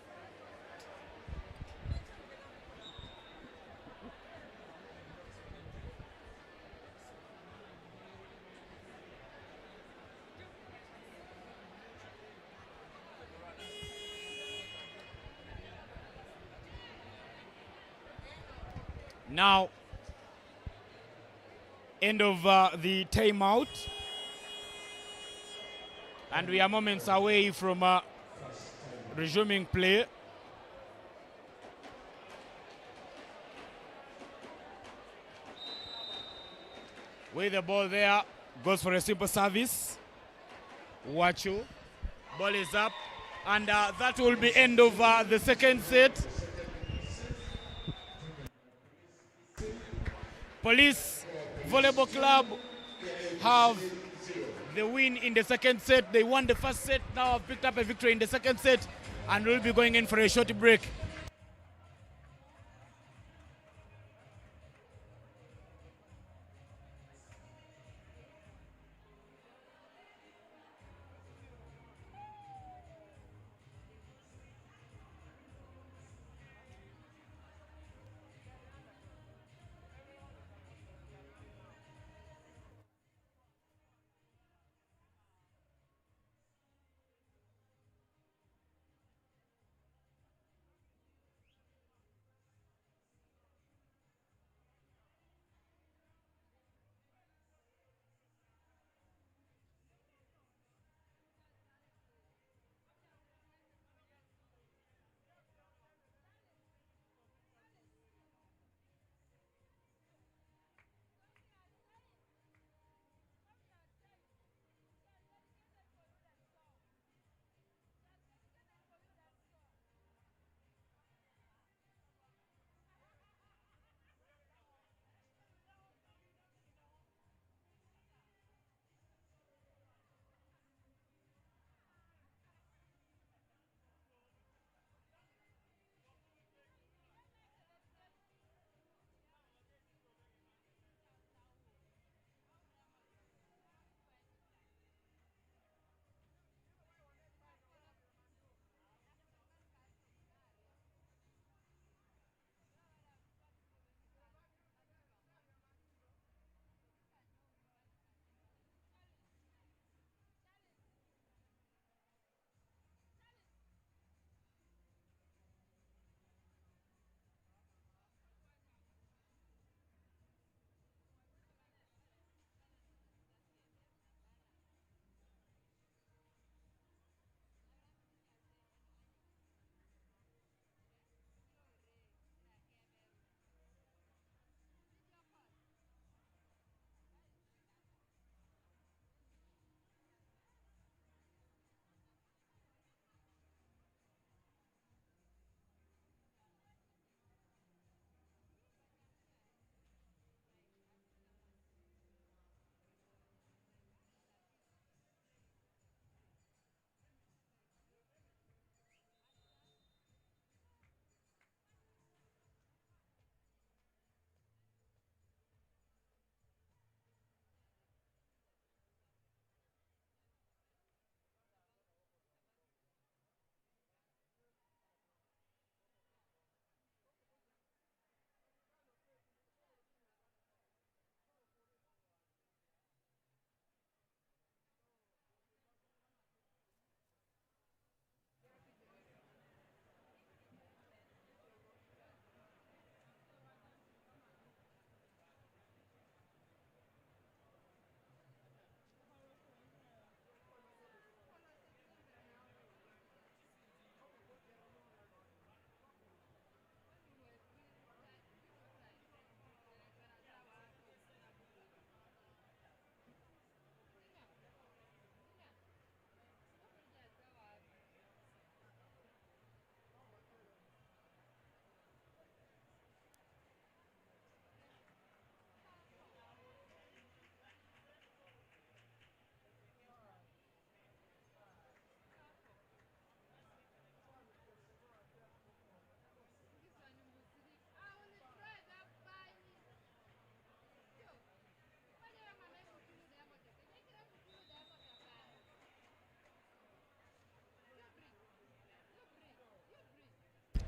Now, end of the timeout. And we are moments away from resuming play. With the ball there, goes for a simple service. Wachu, ball is up. And that will be end of the second set. Police Volleyball Club have the win in the second set. They won the first set, now have picked up a victory in the second set, and will be going in for a short break.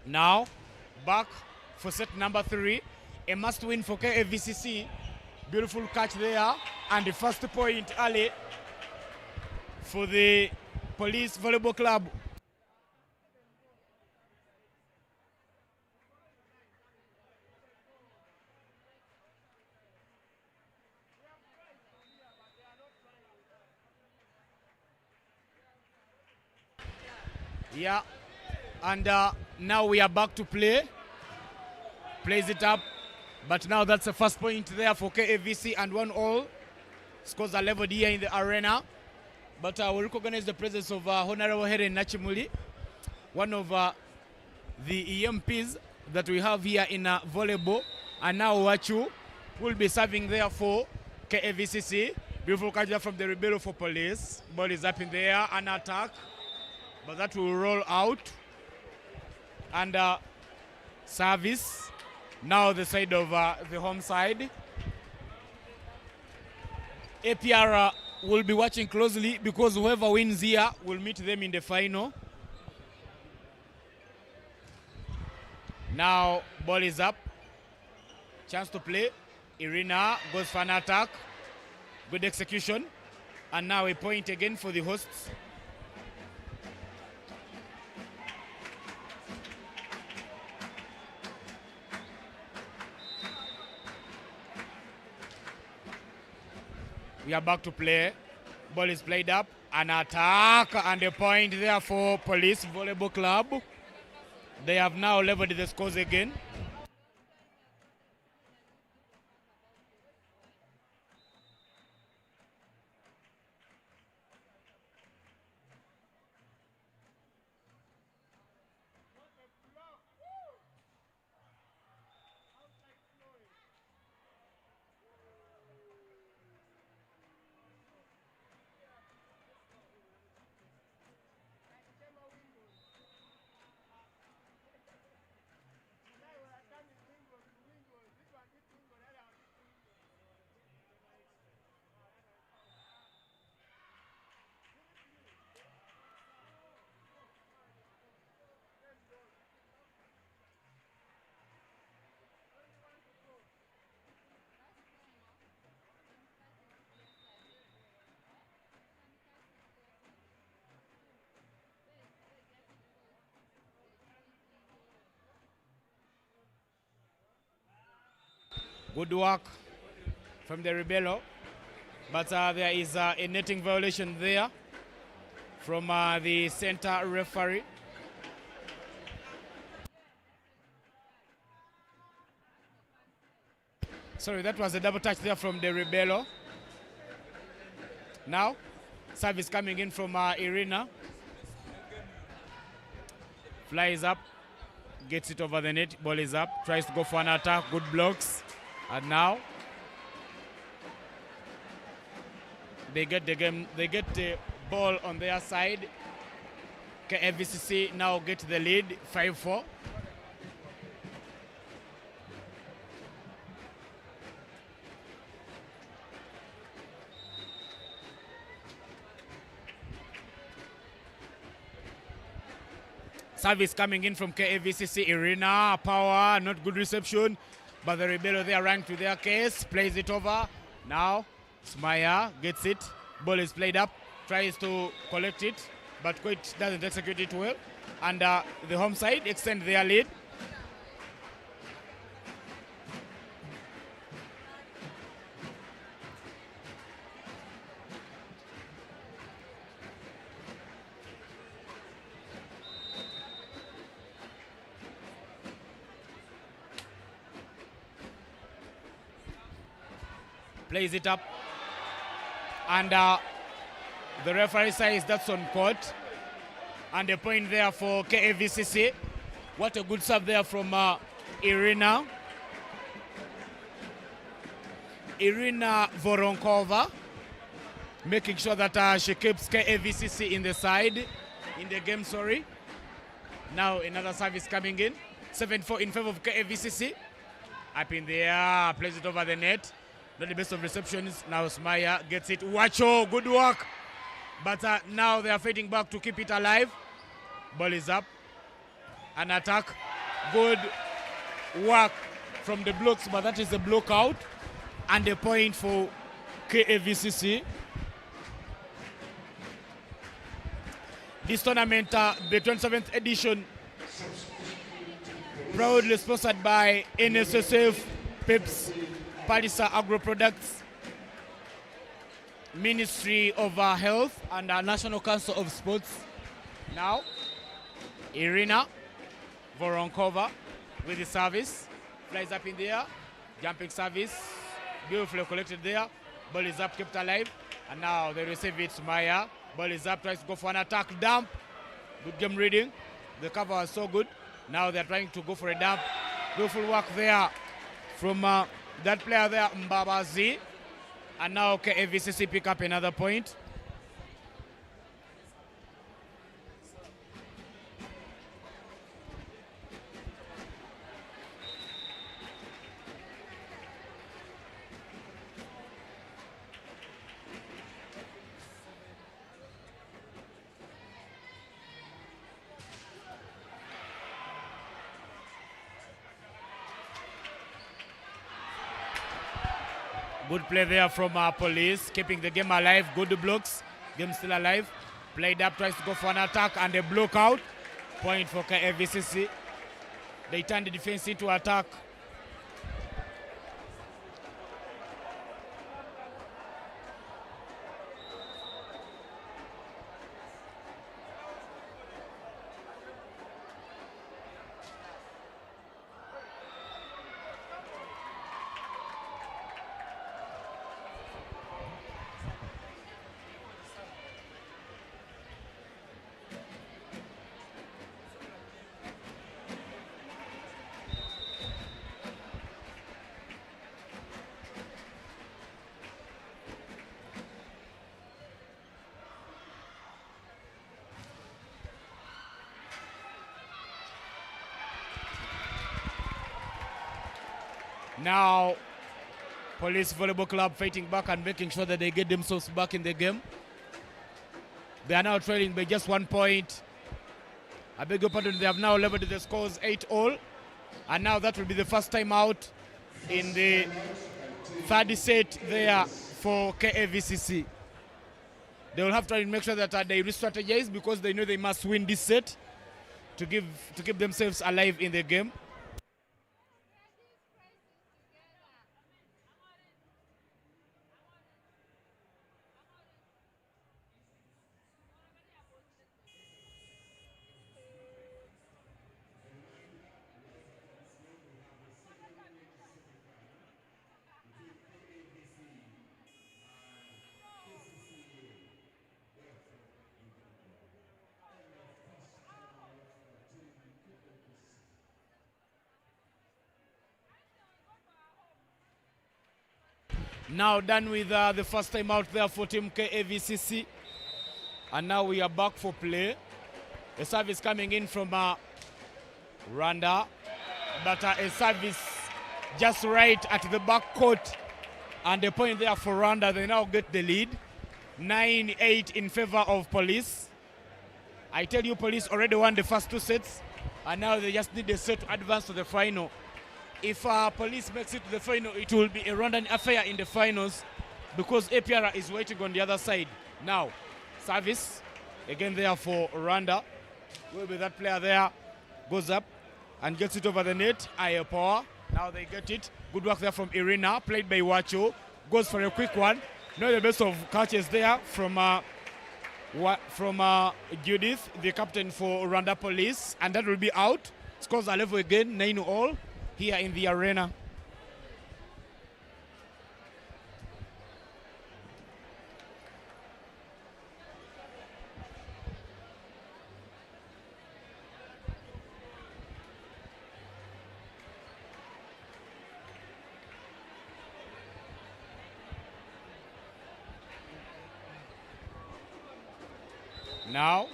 Now, back for set number 3. A must win for KAVCC. Beautiful catch there. And the first point early for the Police Volleyball Club. Yeah, and now we are back to play. Plays it up, but now that's the first point there for KAVC, and 1-1. Scores are leveled here in the arena. But we recognize the presence of Honorable Helen Nachimuli, one of the EMPs that we have here in volleyball. And now Wachu will be serving there for KAVCC. Beautiful catch from the Rebello for Police. Ball is up in the air, an attack. But that will roll out. And service. Now the side of the home side. APR will be watching closely because whoever wins here will meet them in the final. Now ball is up. Chance to play. Irina goes for an attack. Good execution. And now a point again for the hosts. We are back to play. Ball is played up. An attack and a point there for Police Volleyball Club. They have now leveled the scores again. Good work from the Rebello. But there is a netting violation there from the center referee. Sorry, that was a double touch there from the Rebello. Now, service coming in from Irina. Flies up, gets it over the net, ball is up, tries to go for an attack, good blocks. And now, they get the game, they get the ball on their side. KAVCC now get the lead, 5-4. Service coming in from KAVCC. Irina, power, not good reception. But the Rebello there ranked to their case, plays it over. Now, Smaya gets it. Ball is played up, tries to collect it, but quite doesn't execute it well. And the home side extend their lead. Plays it up, and the referee says that's on court, and a point there for KAVCC. What a good serve there from Irina Voronkova, making sure that she keeps KAVCC in the side, in the game, sorry. Now another service coming in, 7-4 in favor of KAVCC. Up in the air, plays it over the net. Not the best of receptions. Now Smaya gets it. Wacho, good work. But now they are fighting back to keep it alive. Ball is up. An attack. Good work from the blocks, but that is the block out. And a point for KAVCC. This tournament, the 27th edition, proudly sponsored by NSSF, PEPS, Palisa Agro Products, Ministry of Health, and National Council of Sports. Now, Irina Voronkova with the service. Flies up in the air, jumping service. Beautifully collected there. Ball is up, kept alive. And now they receive it, Maya. Ball is up, tries to go for an attack. Dump. Good game reading. The cover was so good. Now they're trying to go for a dump. Beautiful work there from that player there, Mbabazi. And now KAVCC pick up another point. Good play there from Police, keeping the game alive. Good blocks. Game still alive. Played up, tries to go for an attack and a block out. Point for KAVCC. They turn the defense into attack. Now, Police Volleyball Club fighting back and making sure that they get themselves back in the game. They are now trailing by just 1 point. I beg your pardon, they have now leveled the scores 8-all. And now that will be the first time out in the third set there for KAVCC. They will have to make sure that they re-strategize because they know they must win this set to keep themselves alive in the game. Now done with the first time out there for team KAVCC. And now we are back for play. A service coming in from Randa. But a service just right at the back court. And the point there for Randa. They now get the lead. 9-8 in favor of Police. I tell you, Police already won the first 2 sets. And now they just need a set to advance to the final. If Police makes it to the final, it will be a Rwandan affair in the finals because APR is waiting on the other side. Now, service, again there for Rwanda. Will be that player there, goes up and gets it over the net. Higher power, now they get it. Good work there from Irina, played by Wacho. Goes for a quick one. Now the best of catches there from Judith, the captain for Randa Police. And that will be out. Scores are level again, 9-all. Here in the arena. Now,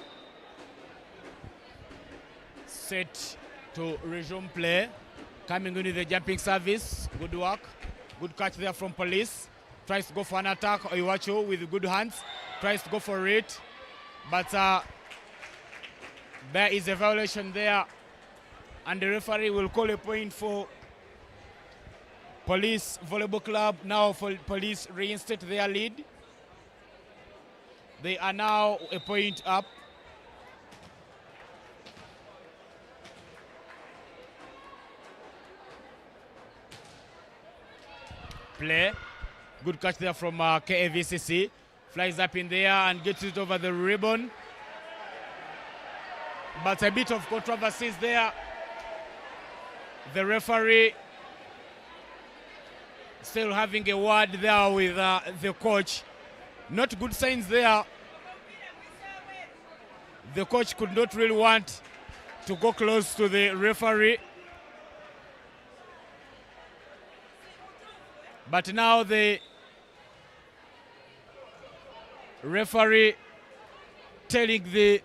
set to resume play. Coming in with the jumping service. Good work. Good catch there from Police. Tries to go for an attack. Oiwacho with good hands. Tries to go for it. But there is a violation there. And the referee will call a point for Police Volleyball Club. Now for Police reinstate their lead. They are now a point up. Play. Good catch there from KAVCC. Flies up in there and gets it over the ribbon. But a bit of controversies there. The referee still having a word there with the coach. Not good signs there. The coach could not really want to go close to the referee. But now the referee telling the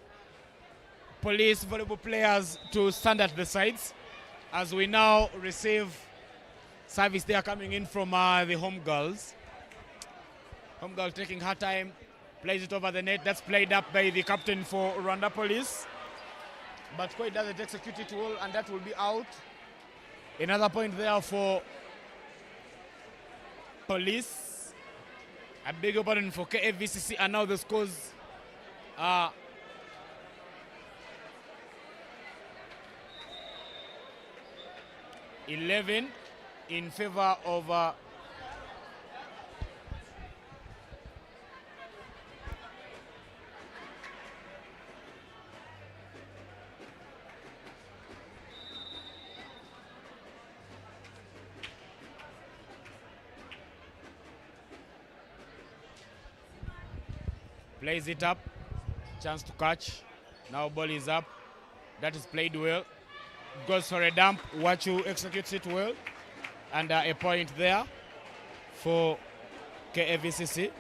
Police volleyball players to stand at the sides as we now receive service there coming in from the home girls. Home girl taking her time, plays it over the net. That's played up by the captain for Randa Police. But Koi doesn't execute it well, and that will be out. Another point there for Police. A big opponent for KAVCC, and now the scores are 11 in favor of plays it up, chance to catch. Now ball is up. That is played well. Goes for a dump. Wachu executes it well. And a point there for KAVCC.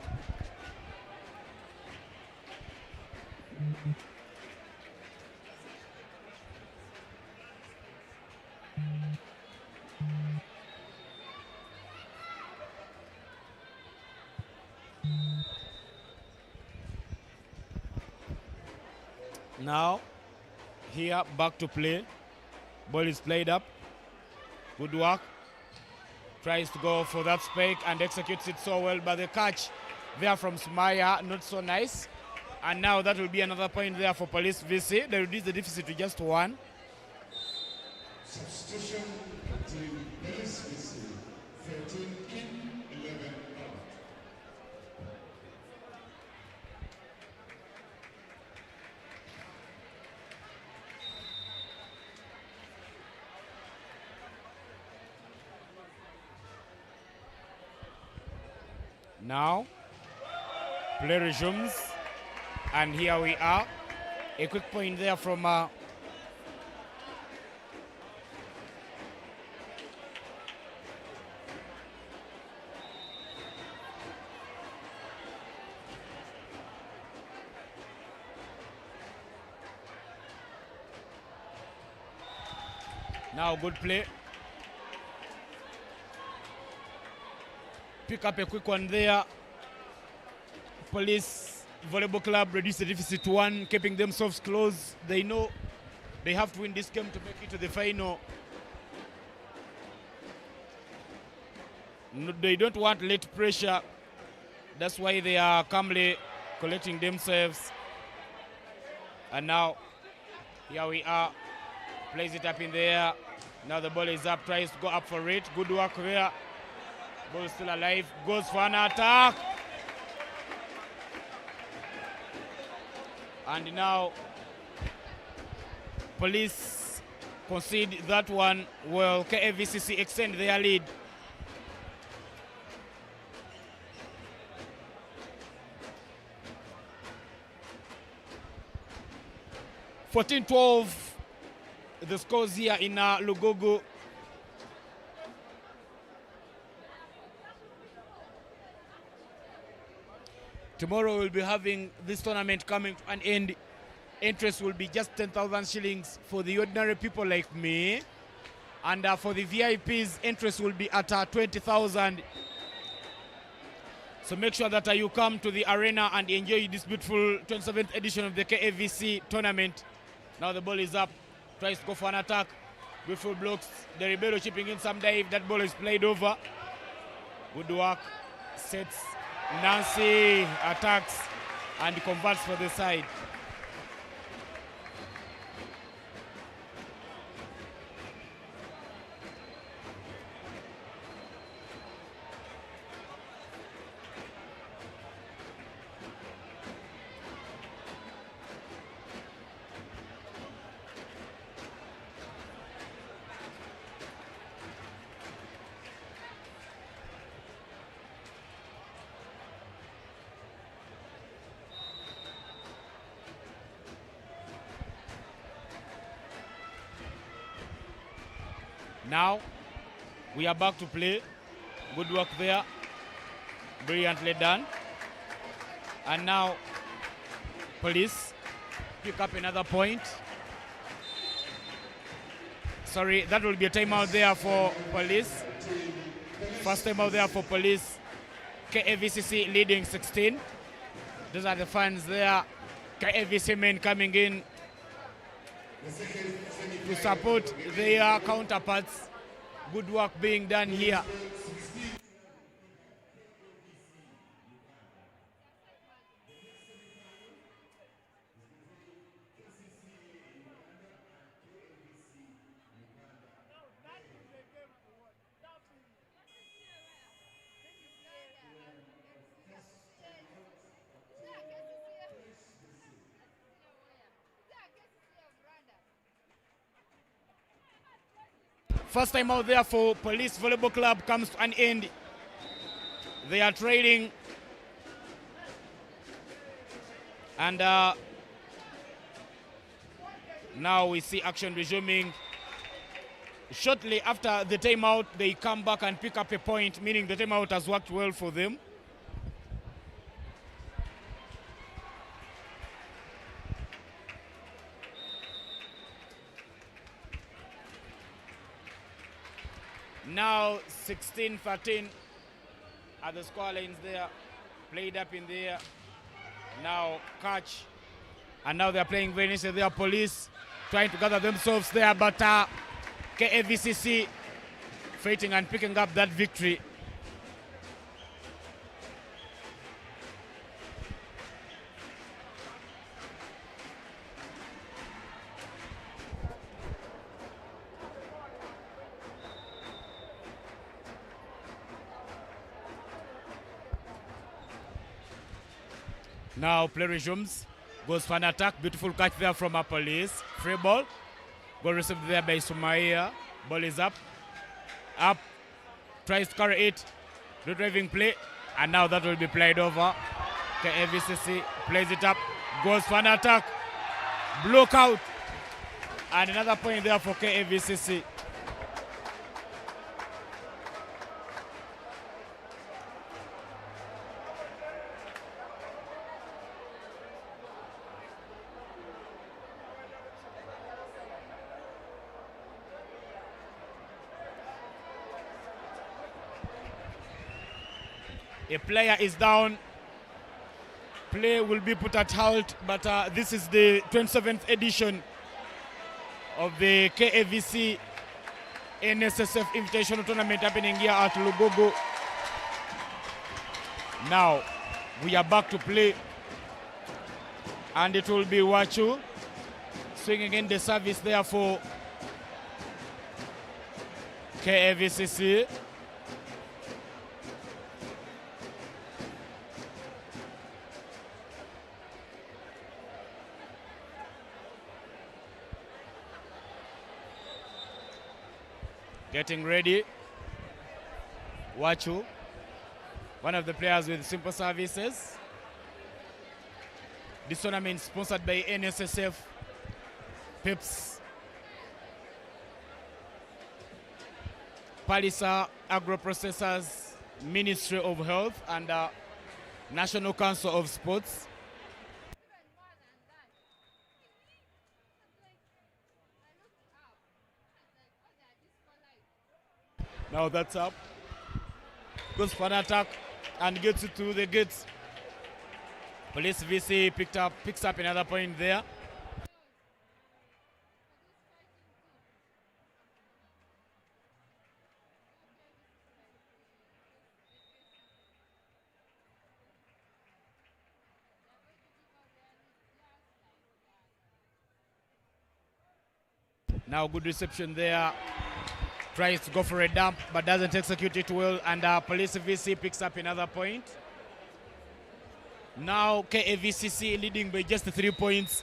Now, here, back to play. Ball is played up. Good work. Tries to go for that spike and executes it so well, but the catch there from Smaya, not so nice. And now that will be another point there for Police VC. They reduce the deficit to just 1. Substitution between Police VC, 13 in, 11 out. Now, play resumes, and here we are. A quick point there from now good play. Pick up a quick one there. Police Volleyball Club reduce the deficit to 1, keeping themselves close. They know they have to win this game to make it to the final. No, they don't want late pressure. That's why they are calmly collecting themselves. And now, here we are. Plays it up in there. Now the ball is up, tries to go up for it. Good work there. Ball still alive, goes for an attack. And now Police concede that one. Well, KAVCC extend their lead. (14-12) the scores here in Lugogo. Tomorrow we'll be having this tournament coming to an end. Interest will be just 10,000 shillings for the ordinary people like me. And for the VIPs, interest will be at 20,000. So make sure that you come to the arena and enjoy this beautiful 27th edition of the KAVC tournament. Now the ball is up. Tries to go for an attack. Beautiful blocks. The Ribeiro chipping in some dive. That ball is played over. Good work. Sets. Nancy attacks and converts for the side. Now we are back to play. Good work there. Brilliantly done. And now Police pick up another point. Sorry, that will be a timeout there for Police. First timeout there for Police. KAVCC leading 16. Those are the fans there. KAVC men coming in to support their counterparts. Good work being done here. First time out there for Police Volleyball Club comes to an end. They are trailing. And now we see action resuming. Shortly after the timeout, they come back and pick up a point, meaning the timeout has worked well for them. Now 16-13 are the score lines there. Played up in there. Now catch. And now they're playing very nicely. They are Police trying to gather themselves there, but KAVCC fighting and picking up that victory. Now play resumes. Goes for an attack. Beautiful catch there from a Police. Free ball. Goal received there by Sumaya. Ball is up. Up. Tries to carry it. Retrieving play. And now that will be played over. KAVCC plays it up. Goes for an attack. Block out. And another point there for KAVCC. A player is down. Play will be put at halt, but this is the 27th edition of the KAVC NSSF Invitational Tournament happening here at Lugogo. Now we are back to play, and it will be Wachu swinging in the service there for KAVCC. Getting ready. Wachu, one of the players with simple services. This tournament is sponsored by NSSF, PIPS, Palisa Agro-Processors, Ministry of Health, and National Council of Sports. Now that's up. Goes for an attack and gets it to the gates. Police VC picks up another point there. Now good reception there. Tries to go for a dump but doesn't execute it well, and Police VC picks up another point. Now KAVCC leading by just 3 points.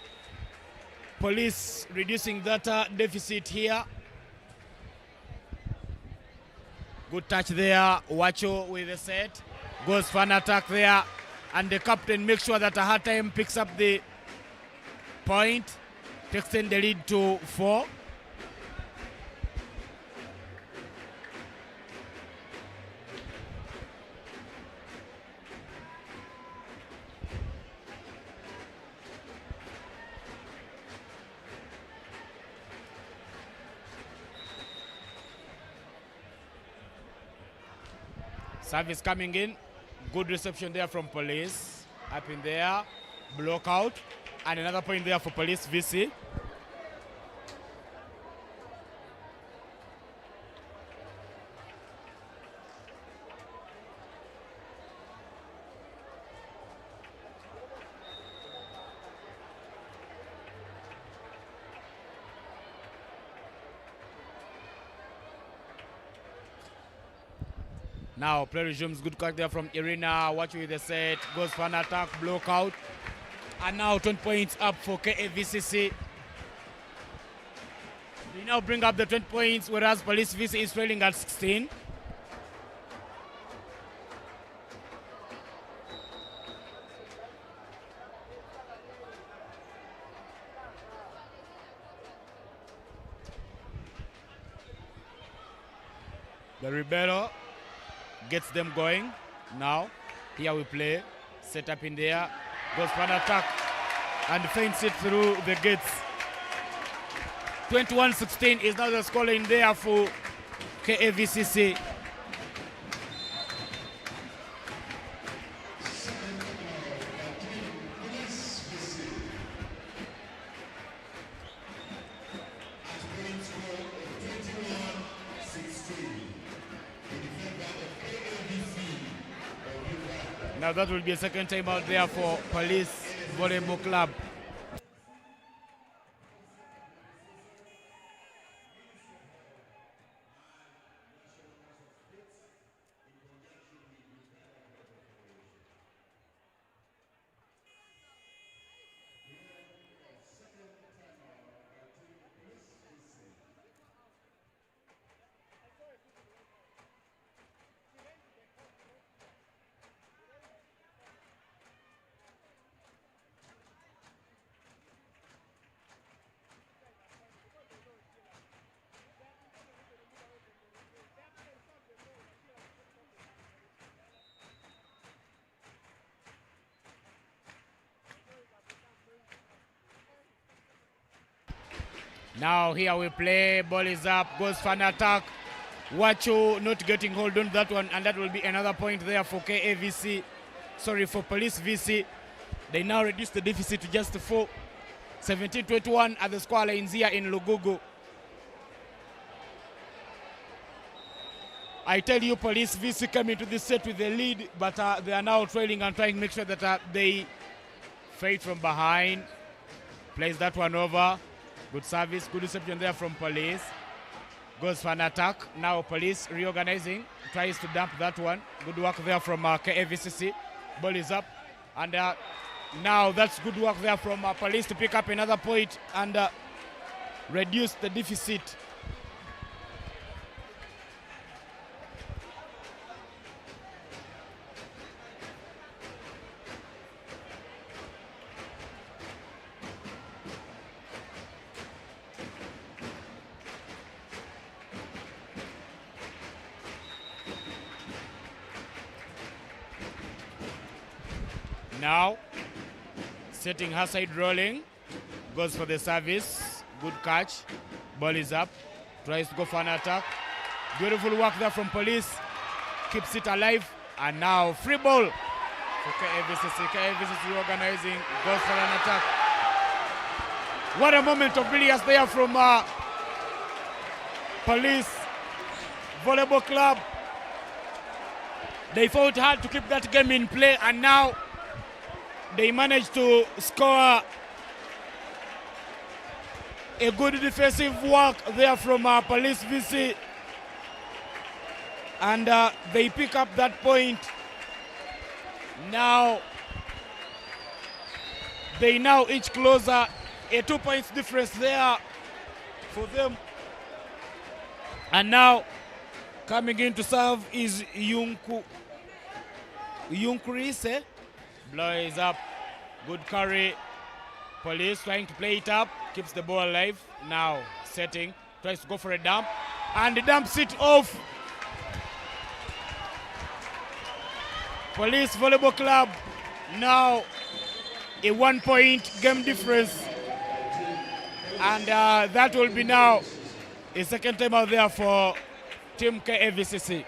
Police reducing that deficit here. Good touch there. Wacho with the set. Goes for an attack there. And the captain makes sure that a time picks up the point. To extend the lead to 4. Service coming in. Good reception there from Police. Up in there. Block out. And another point there for Police VC. Now play resumes. Good cut there from Irina. Watch with the set. Goes for an attack. Block out. And now 20 points up for KAVCC. They now bring up the 20 points, whereas Police VC is trailing at 16. The Rebello gets them going. Now, here we play. Set up in there. Goes for an attack and feints it through the gates. 21-16 is now the score in there for KAVCC. Now that will be a second time out there for Police Volleyball Club. Now here we play, ball is up, goes for an attack. Wacho not getting hold on that one, and that will be another point there for KAVC. Sorry, for Police VC. They now reduce the deficit to just 4. 17-21 at the score lines here in Lugugu. I tell you, Police VC came into this set with the lead, but they are now trailing and trying to make sure that they fade from behind. Plays that one over. Good service, good reception there from Police. Goes for an attack. Now Police reorganizing, tries to dump that one. Good work there from KAVCC. Ball is up. And now that's good work there from Police to pick up another point and reduce the deficit. Now, setting her side rolling, goes for the service, good catch, ball is up, tries to go for an attack. Beautiful work there from Police, keeps it alive, and now free ball for KAVCC. KAVCC organizing, goes for an attack. What a moment of brilliance there from Police Volleyball Club. They fought hard to keep that game in play, and now they managed to score A good defensive work there from Police VC. And they pick up that point. Now, they now inch closer. A 2 points difference there for them. And now, coming in to serve is Yunkurise. Blow is up. Good carry. Police trying to play it up. Keeps the ball alive. Now, setting. Tries to go for a dump. And the dumps it off. Police Volleyball Club now a 1 point game difference, and that will be now a second time out there for Team KAVCC.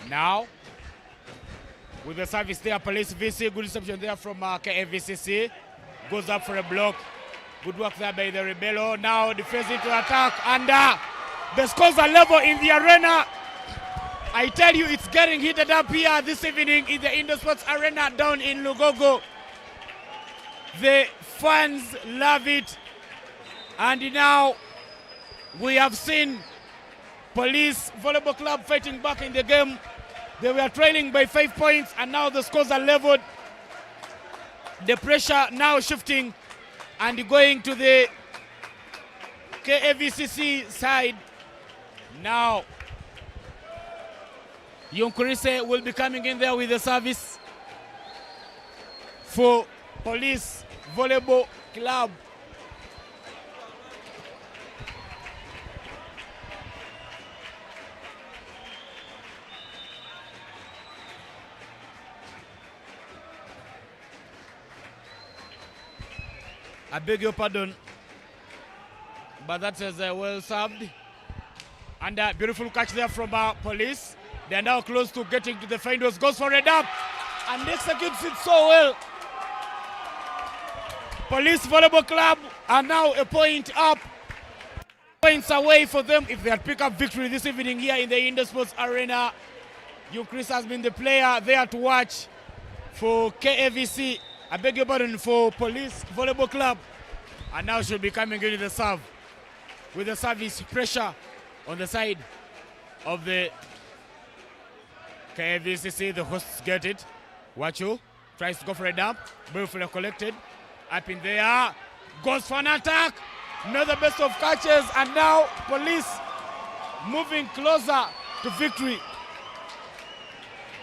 Now, with the service there, Police VC, good reception there from KAVCC. Goes up for a block. Good work there by the Rebello. Now defense into attack, and the scores are level in the arena. I tell you, it's getting heated up here this evening in the Indoor Sports Arena down in Lugogo. The fans love it. And now we have seen Police Volleyball Club fighting back in the game. They were trailing by 5 points, and now the scores are leveled. The pressure now shifting and going to the KAVCC side. Now, Yunkurise will be coming in there with the service for Police Volleyball Club. I beg your pardon, but that is well served. And a beautiful catch there from Police. They are now close to getting to the finals. Goes for a dump and executes it so well. Police Volleyball Club are now a point up. Points away for them if they had picked up victory this evening here in the Indoor Sports Arena. Chris has been the player there to watch for KAVC. I beg your pardon, for Police Volleyball Club. And now she'll be coming into the serve with the service pressure on the side of the KAVCC. The hosts get it. Wachu tries to go for a dump. Beautifully collected. Up in there. Goes for an attack. Not the best of catches. And now Police moving closer to victory.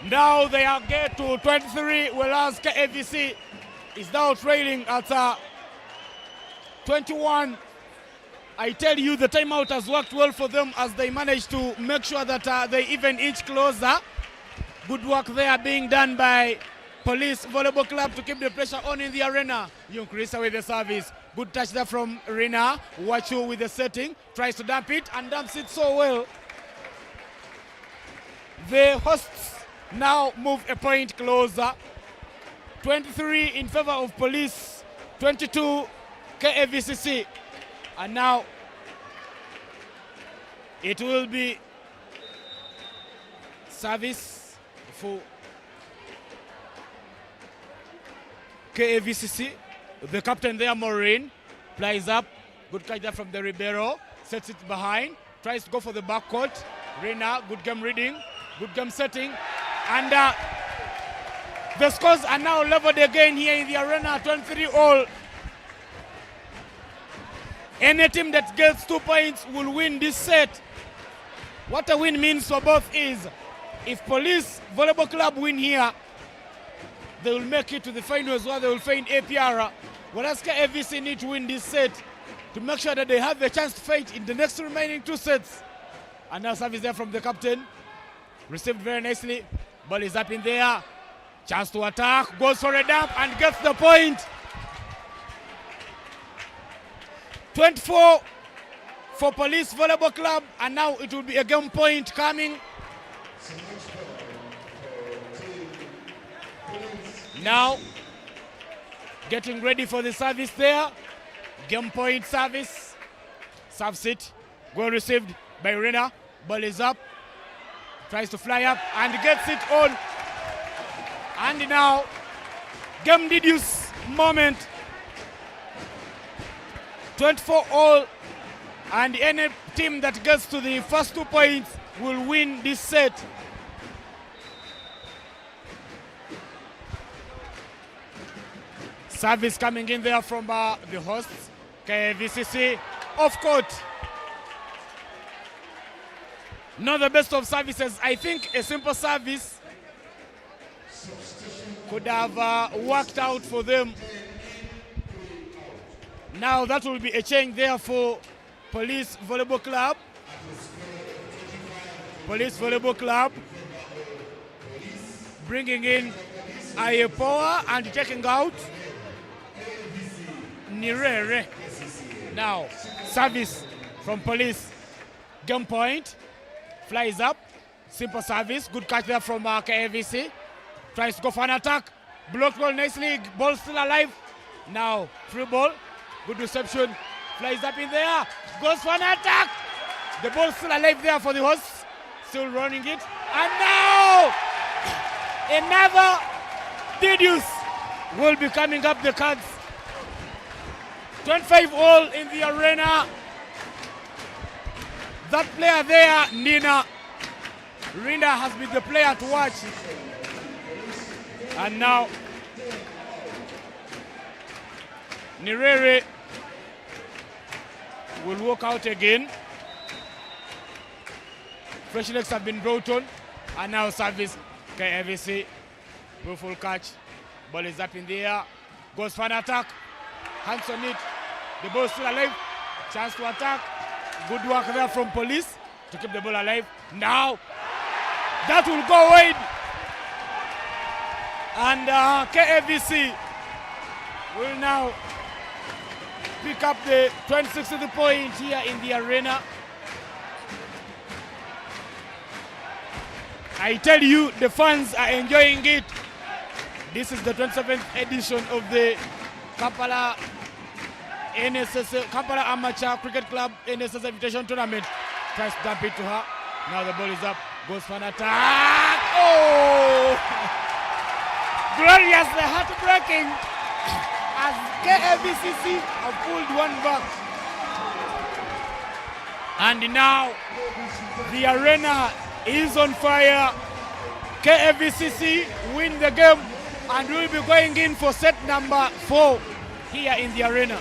Now they are get to 23, whereas KAVC is now trailing at 21. I tell you, the timeout has worked well for them as they managed to make sure that they even inch closer. Good work there being done by Police Volleyball Club to keep the pressure on in the arena. Yunkurisa with the service. Good touch there from Rina. Wachu with the setting. Tries to dump it and dumps it so well. The hosts now move a point closer. 23 in favor of Police, 22 KAVCC. And now it will be service for KAVCC. The captain there, Maureen, plies up. Good catch there from the Ribeiro. Sets it behind. Tries to go for the backcourt. Rina, good game reading. Good game setting. And the scores are now leveled again here in the arena, 23-all. Any team that gets 2 points will win this set. What a win means for both is, if Police Volleyball Club win here, they will make it to the finals where they will find APR. Whereas KAVC need to win this set to make sure that they have a chance to fight in the next remaining 2 sets. And now service there from the captain. Received very nicely. Ball is up in there. Chance to attack. Goes for a dump and gets the point. 24 for Police Volleyball Club. And now it will be a game point coming. Now getting ready for the service there. Game point service. Serves it. Goal received by Randa. Ball is up. Tries to fly up and gets it on. And now, game deduce moment. 24 all. And any team that gets to the first 2 points will win this set. Service coming in there from the hosts, KAVCC, off court. Not the best of services. I think a simple service could have worked out for them. Now that will be a change there for Police Volleyball Club. Police Volleyball Club bringing in Ayepoa and taking out Nirere. Now service from Police. Game point. Flies up. Simple service. Good catch there from KAVC. Tries to go for an attack. Blocked ball nicely. Ball still alive. Now free ball. Good reception. Flies up in there. Goes for an attack. The ball still alive there for the hosts. Still running it. And now another deduce will be coming up the cards. 25 all in the arena. That player there, Nina Randa, has been the player to watch. And now Nirere will walk out again. Fresh legs have been brought on. And now service KAVC. Beautiful catch. Ball is up in the air. Goes for an attack. Hands on it. The ball is still alive. Chance to attack. Good work there from Police to keep the ball alive. Now that will go wide. And KAVC will now pick up the 26th point here in the arena. I tell you, the fans are enjoying it. This is the 27th edition of the Kampala Amateur Cricket Club NSS Invitation Tournament. Tries to dump it to her. Now the ball is up. Goes for an attack. Oh! Gloriously heartbreaking as KAVCC have pulled one back. And now the arena is on fire. KAVCC win the game and will be going in for set number 4 here in the arena.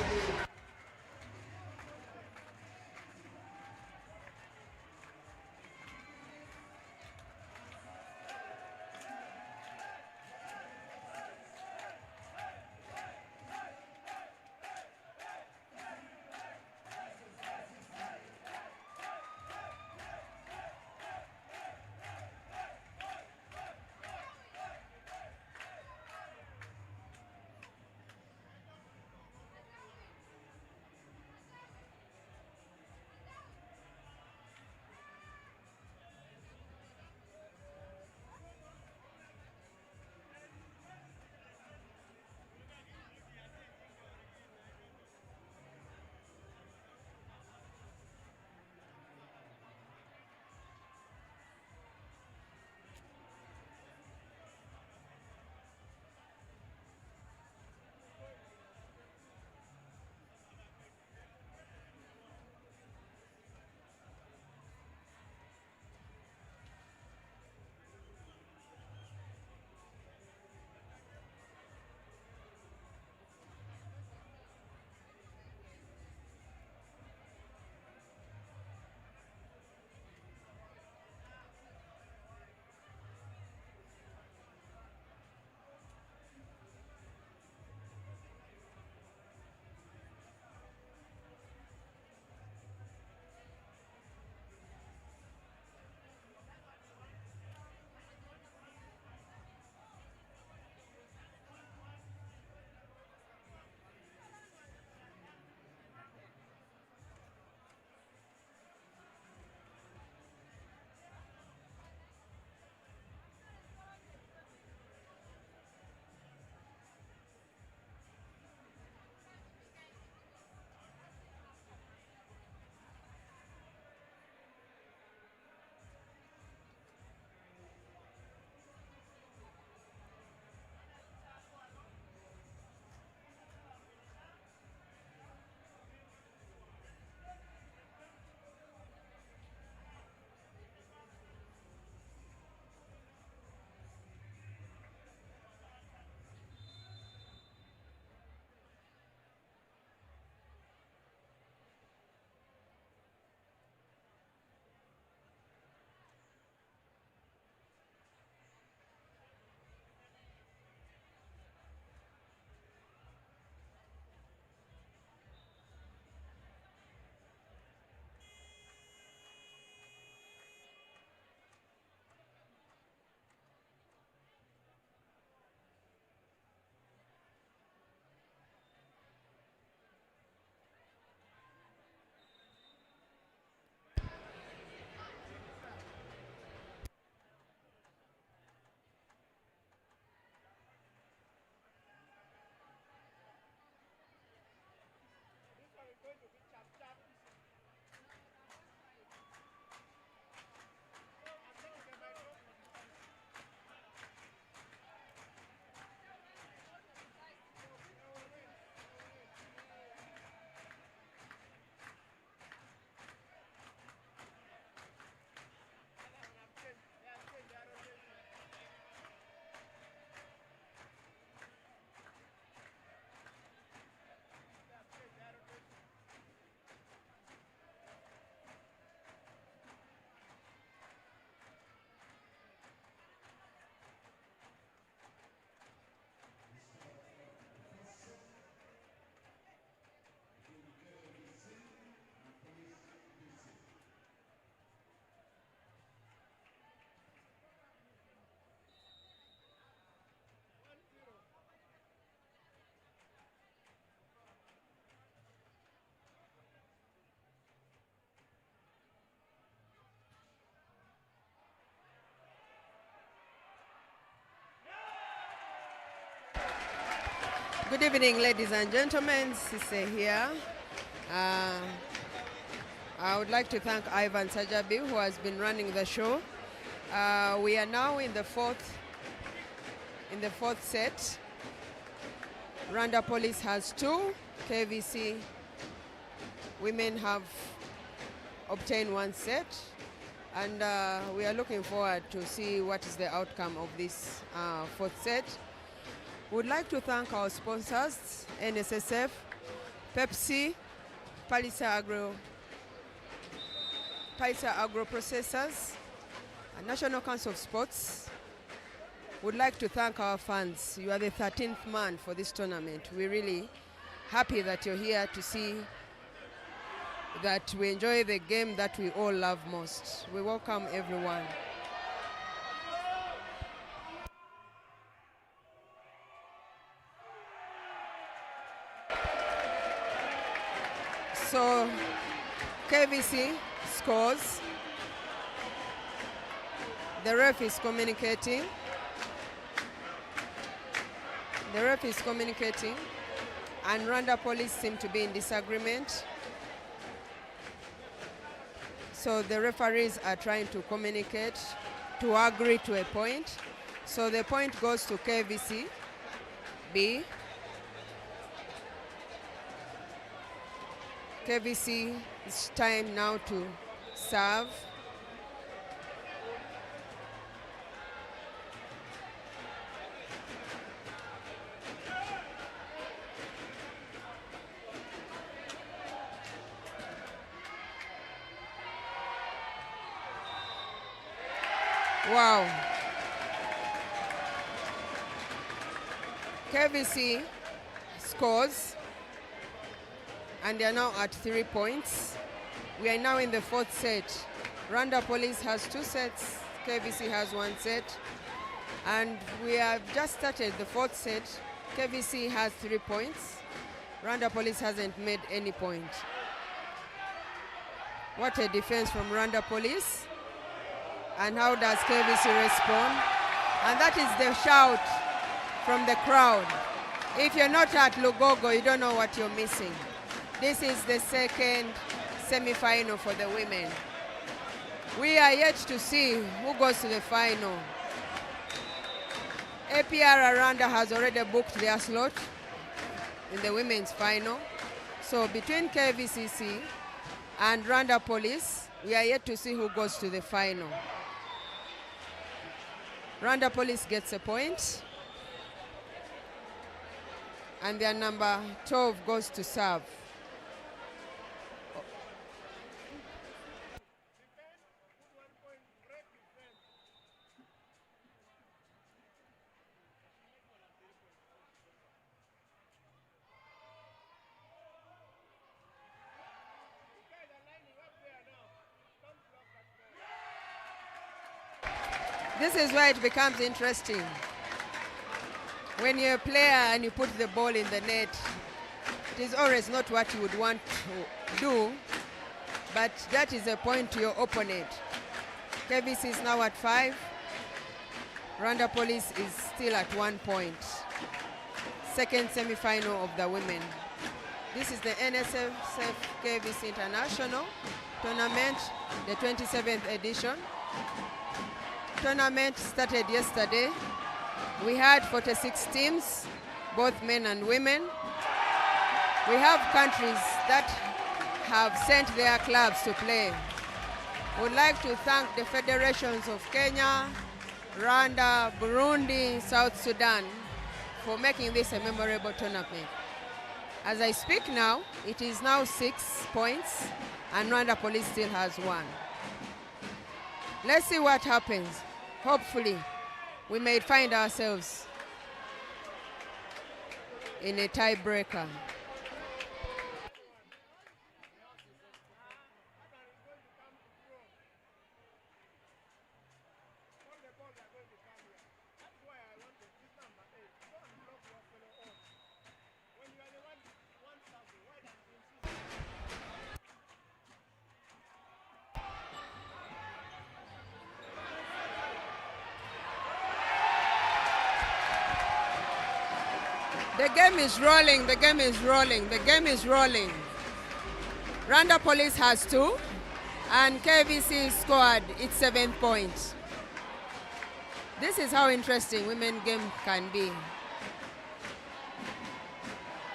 Good evening, ladies and gentlemen. Sise here. I would like to thank Ivan Sajabi, who has been running the show. We are now in the fourth set. Randa Police has 2. KVC women have obtained 1 set. And we are looking forward to see what is the outcome of this 4th set. We would like to thank our sponsors, NSSF, Pepsi, Palliser Agro Processors, and National Council of Sports. Would like to thank our fans. You are the 13th man for this tournament. We're really happy that you're here to see that we enjoy the game that we all love most. We welcome everyone. So KVC scores. The ref is communicating. And Randa Police seem to be in disagreement. So the referees are trying to communicate to agree to a point. So the point goes to KAVC-B. KAVC, it's time now to serve. Wow. KAVC scores, and they are now at 3 points. We are now in the 4th set. Randa Police has 2 sets, KAVC has 1 set. And we have just started the 4th set. KAVC has 3 points. Randa Police hasn't made any point. What a defense from Randa Police. And how does KAVC respond? And that is the shout from the crowd. If you're not at Lugogo, you don't know what you're missing. This is the 2nd semi-final for the women. We are yet to see who goes to the final. APR Randa has already booked their slot in the women's final. So between KAVCC and Randa Police, we are yet to see who goes to the final. Randa Police gets a point, and their number 12 goes to serve. This is where it becomes interesting. When you're a player and you put the ball in the net, it is always not what you would want to do, but that is a point to your opponent. KAVC is now at 5. Randa Police is still at 1 point. 2nd semi-final of the women. This is the NSSF KAVC International Tournament, the 27th edition. Tournament started yesterday. We had 46 teams, both men and women. We have countries that have sent their clubs to play. We'd like to thank the federations of Kenya, Rwanda, Burundi, South Sudan for making this a memorable tournament. As I speak now, it is now 6 points, and Randa Police still has 1. Let's see what happens. Hopefully, we may find ourselves in a tiebreaker. The game is rolling, the game is rolling, the game is rolling. Randa Police has 2, and KVC scored its 7th point. This is how interesting women game can be.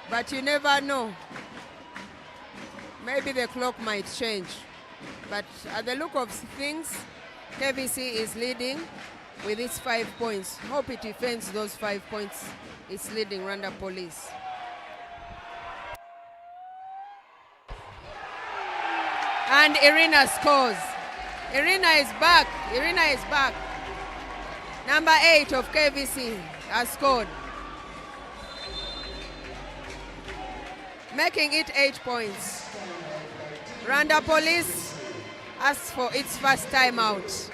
But you never know. Maybe the clock might change. But at the look of things, KVC is leading with its 5 points. Hope it defends those 5 points. It's leading Randa Police. And Irina scores. Irina is back. Irina is back. Number 8 of KVC has scored, making it 8 points. Randa Police asks for its first timeout.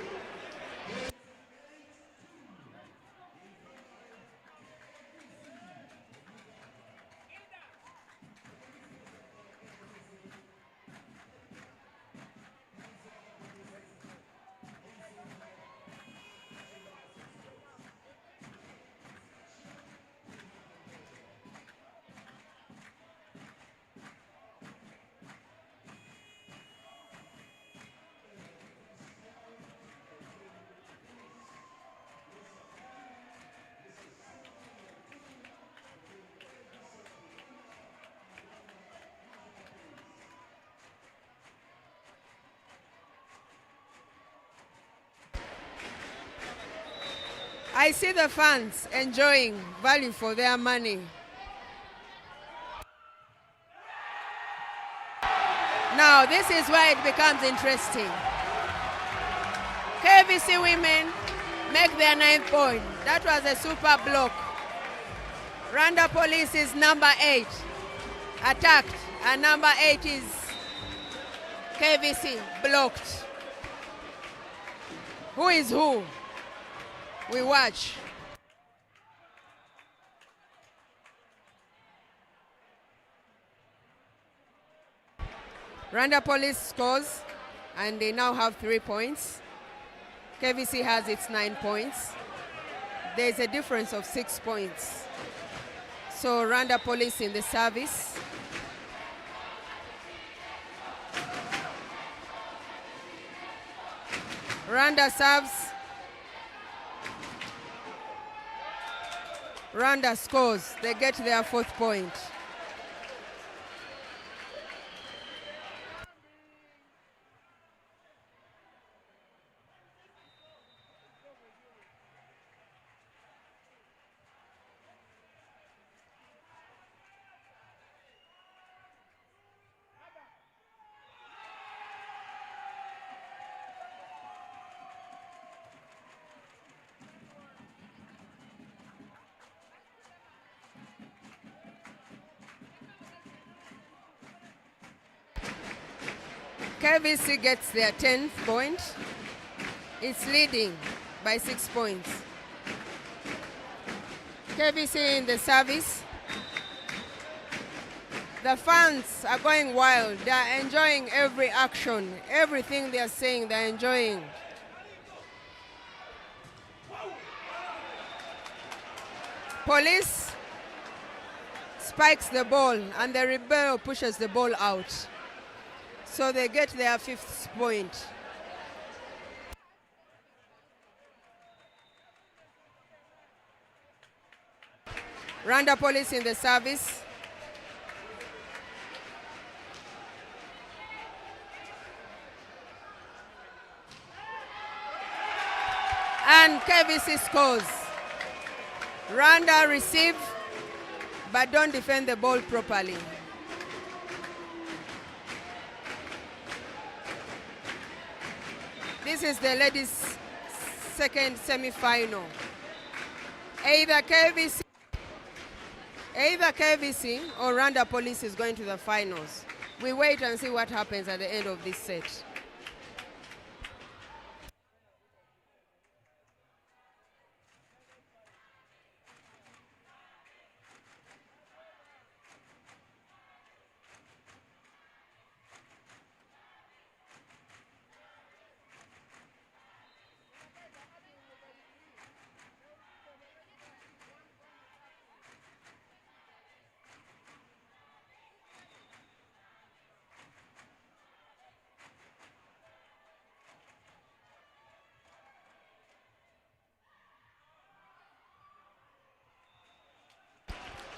I see the fans enjoying value for their money. Now, this is where it becomes interesting. KVC women make their 9th point. That was a super block. Randa Police is number 8, attacked, and number 8 is KVC, blocked. Who is who? We watch. Randa Police scores, and they now have 3 points. KVC has its 9 points. There's a difference of 6 points. So Randa Police in the service. Randa serves. Randa scores. They get their 4th point. KAVC gets their 10th point. It's leading by 6 points. KAVC in the service. The fans are going wild. They are enjoying every action. Everything they are saying, they are enjoying. Police spikes the ball, and the rebel pushes the ball out. So they get their 5th point. Randa Police in the service. And KAVC scores. Randa receive, but don't defend the ball properly. This is the ladies' second semi-final. Either KAVC or Randa Police is going to the finals. We wait and see what happens at the end of this set.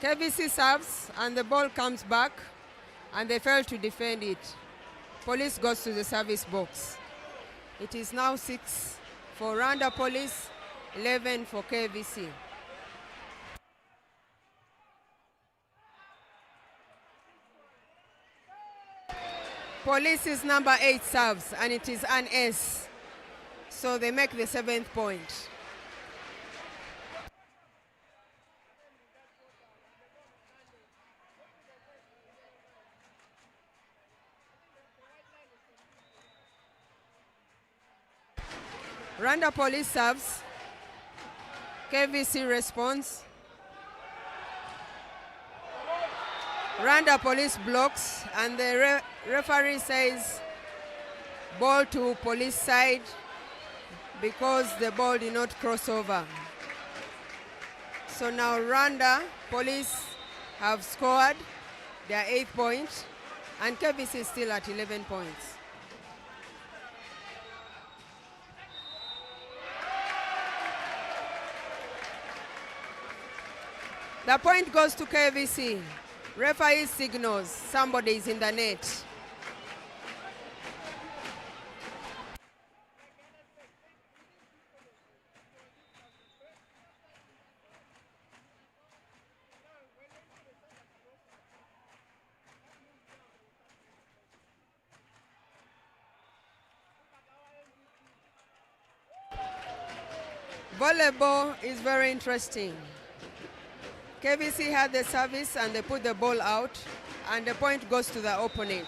KVC serves and the ball comes back and they fail to defend it. Police goes to the service box. It is now 6 for Randa Police, 11 for KAVC. Police's number 8 serves and it is an ace. So they make the 7th point. Randa Police serves. KAVC responds. Randa Police blocks and the referee says ball to police side because the ball did not cross over. So now Randa Police have scored their 8th point and KAVC is still at 11 points. The point goes to KAVC. Referee signals somebody is in the net. Volleyball is very interesting. KAVC had the service and they put the ball out and the point goes to the opponent.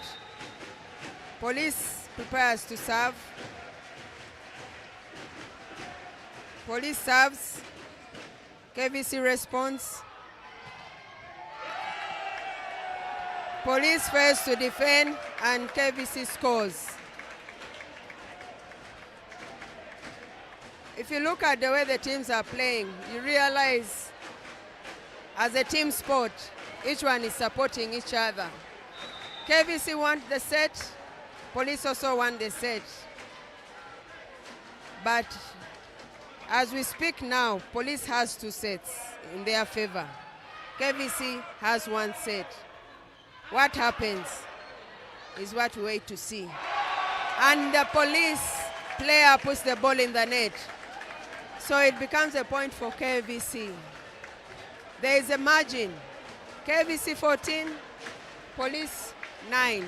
Police prepares to serve. Police serves. KAVC responds. Police fails to defend and KAVC scores. If you look at the way the teams are playing, you realize as a team sport, each one is supporting each other. KAVC won the set, Police also won the set. But as we speak now, Police has 2 sets in their favor. KAVC has 1 set. What happens is what we wait to see. And the Police player puts the ball in the net. So it becomes a point for KAVC. There is a margin. KAVC 14, Police 9.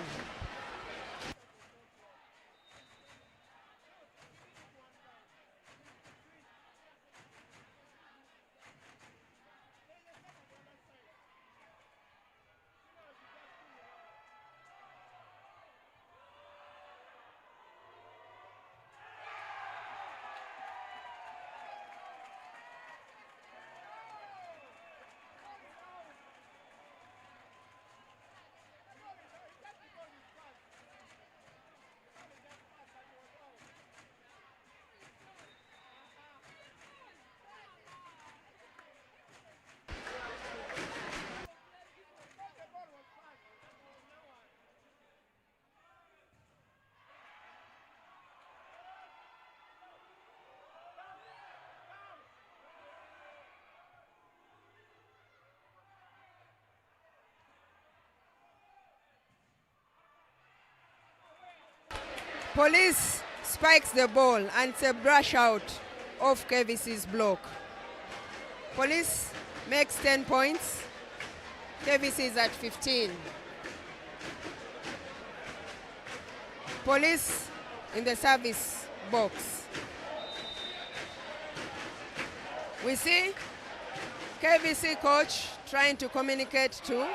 Police spikes the ball and it's a brush out of KAVC's block. Police makes 10 points. KAVC is at 15. Police in the service box. We see KAVC coach trying to communicate to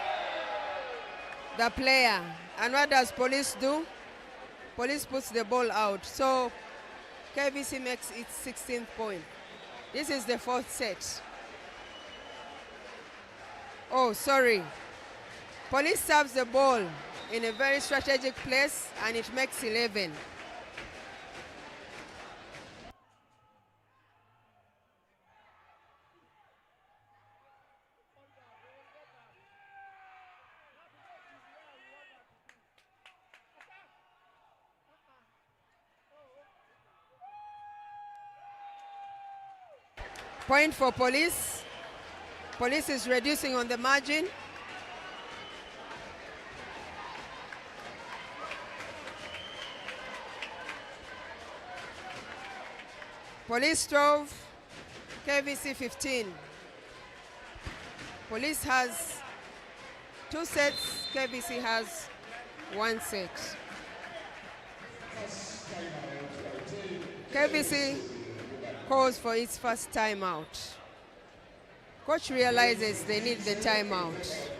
the player. And what does Police do? Police puts the ball out. So KAVC makes its 16th point. This is the 4th set. Oh, sorry. Police serves the ball in a very strategic place and it makes 11. Point for Police. Police is reducing on the margin. Police 12, KAVC 15. Police has 2 sets, KAVC has 1 set. KAVC calls for its first timeout. Coach realizes they need the timeout.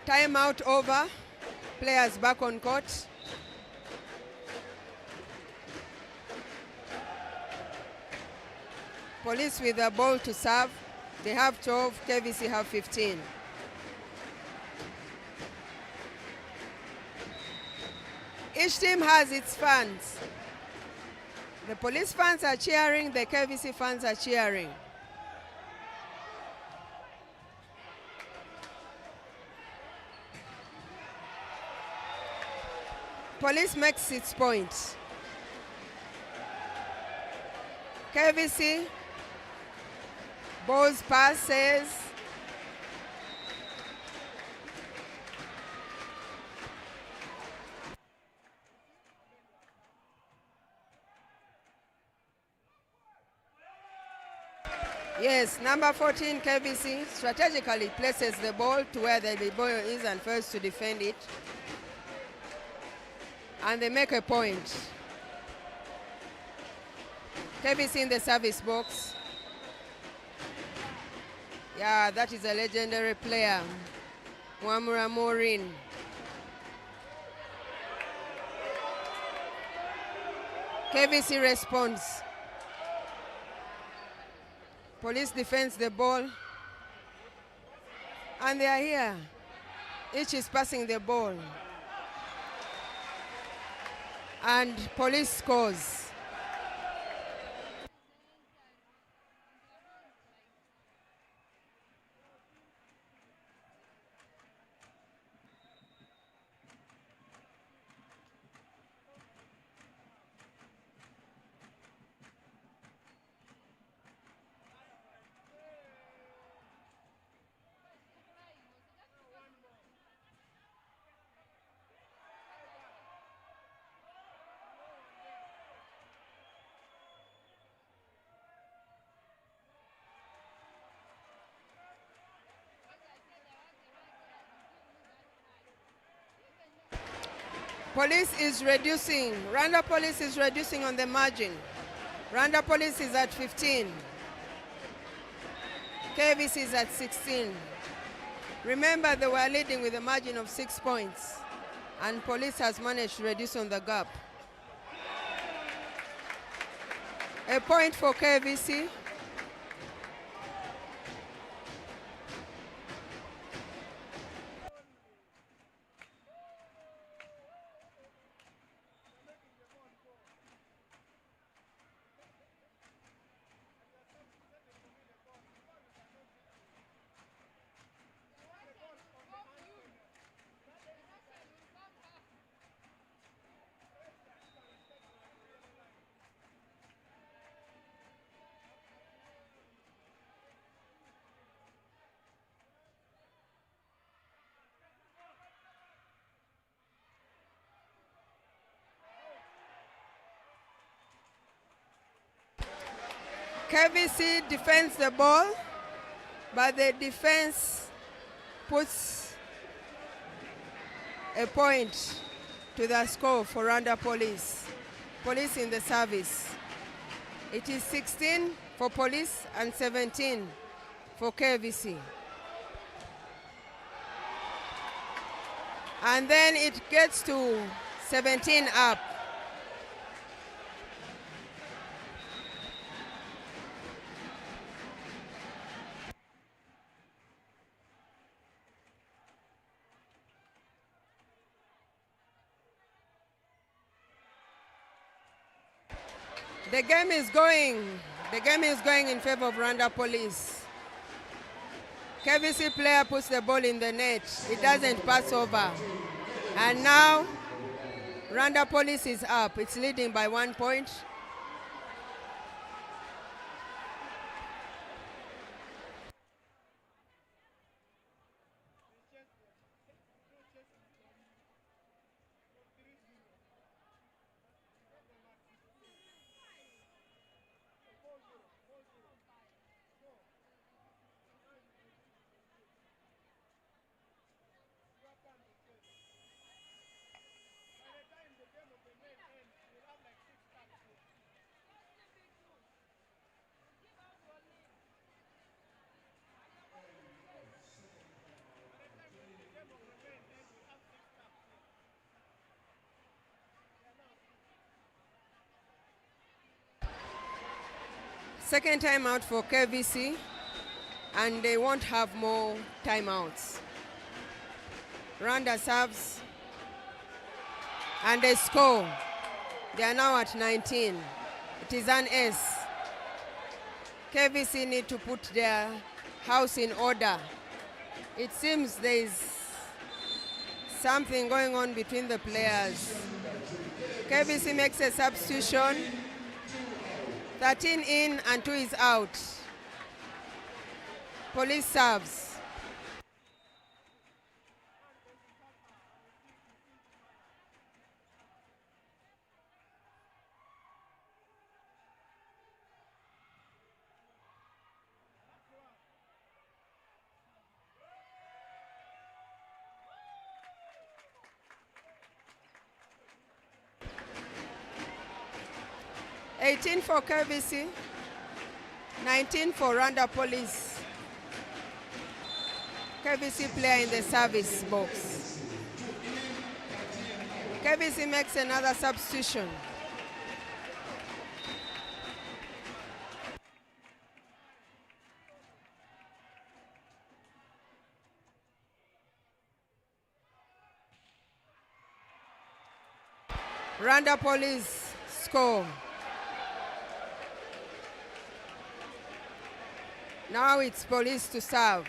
Timeout over. Players back on court. Police with the ball to serve. They have 12, KAVC have 15. Each team has its fans. The police fans are cheering, the KAVC fans are cheering. Police makes its point. KAVC, balls passes. Yes, number 14 KAVC strategically places the ball to where the ball is and fails to defend it. And they make a point. KAVC in the service box. Yeah, that is a legendary player, Mwamura Maureen. KAVC responds. Police defends the ball. And they are here. Each is passing the ball. And police scores. Police is reducing. Randa Police is reducing on the margin. Randa Police is at 15. KAVC is at 16. Remember, they were leading with a margin of 6 points, and police has managed to reduce on the gap. A point for KAVC. KAVC defends the ball, but the defense puts a point to the score for Randa Police. Police in the service. It is 16 for police and 17 for KAVC. And then it gets to 17 up. The game is going in favor of Randa Police. KAVC player puts the ball in the net. It doesn't pass over. And now Randa Police is up. It's leading by 1 point. Second timeout for KAVC, and they won't have more timeouts. Randa serves, and they score. They are now at 19. It is an ace. KAVC need to put their house in order. It seems there is something going on between the players. KAVC makes a substitution. 13 in and 2 is out. Police serves. $18 for KAVC, 19 for Randa Police. KAVC player in the service box. KAVC makes another substitution. Randa Police score. Now it's Police to serve.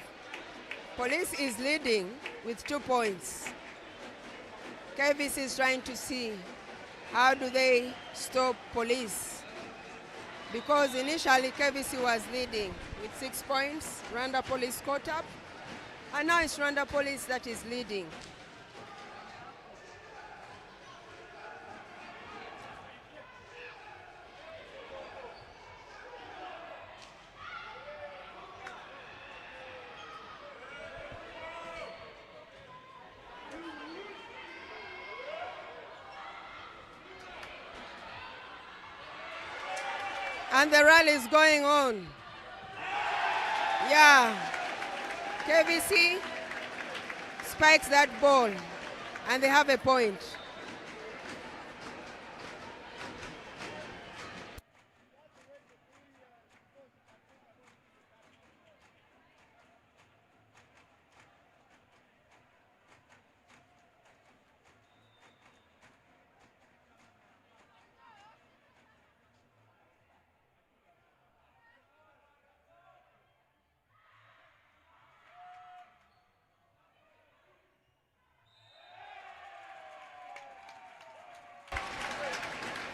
Police is leading with 2 points. KAVC is trying to see how do they stop Police. Because initially KAVC was leading with 6 points. Randa Police caught up. And now it's Randa Police that is leading. And the rally is going on. Yeah. KAVC spikes that ball, and they have a point.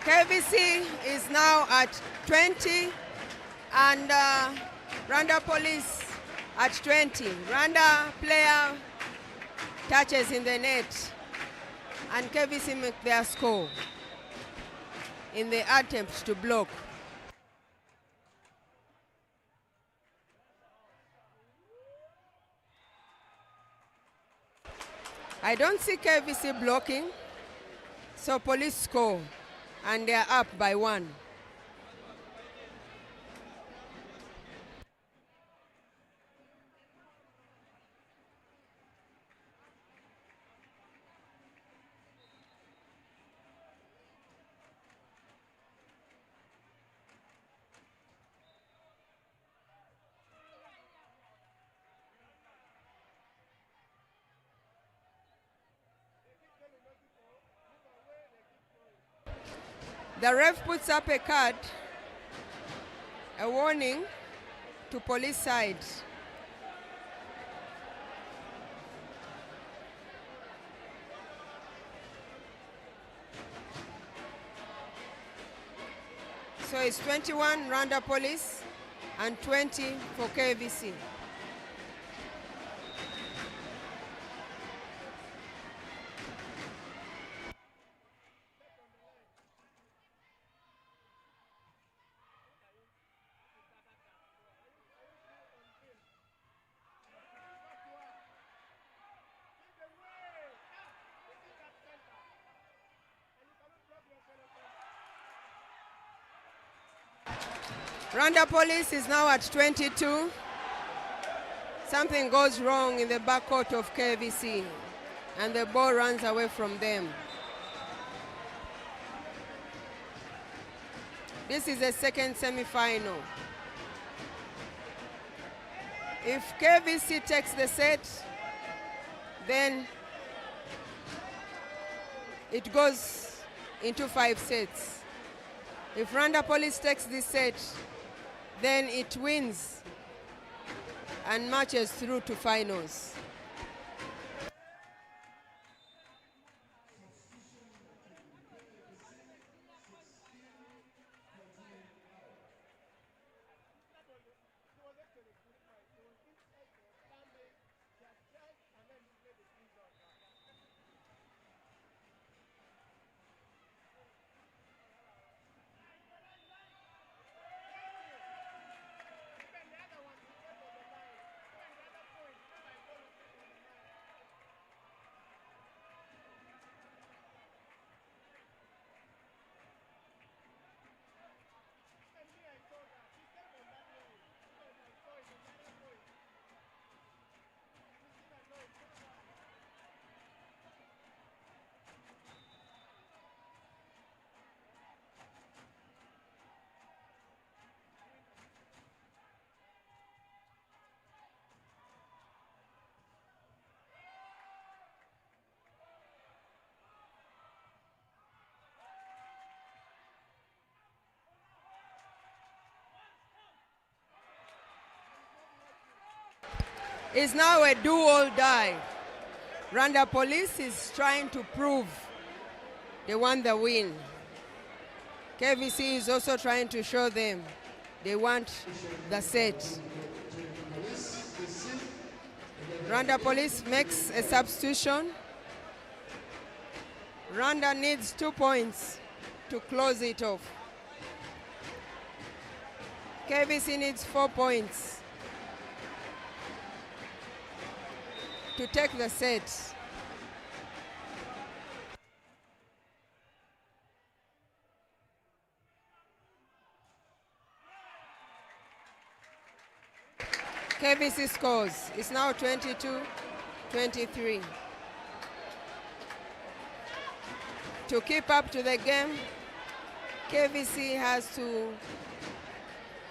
KAVC is now at 20, and Randa Police at 20. Randa player touches in the net, and KAVC make their score in the attempt to block. I don't see KAVC blocking, so Police score. And they are up by 1. The ref puts up a card, a warning to police side. So it's 21 Randa Police and 20 for KAVC. Randa Police is now at 22. Something goes wrong in the backcourt of KAVC, and the ball runs away from them. This is the second semi-final. If KAVC takes the set, then it goes into 5 sets. If Randa Police takes this set, then it wins and marches through to finals. It's now a do or die. Randa Police is trying to prove they want the win. KAVC is also trying to show them they want the set. Randa Police makes a substitution. Randa needs 2 points to close it off. KAVC needs 4 points to take the set. KAVC scores. It's now 22-23. To keep up to the game, KAVC has to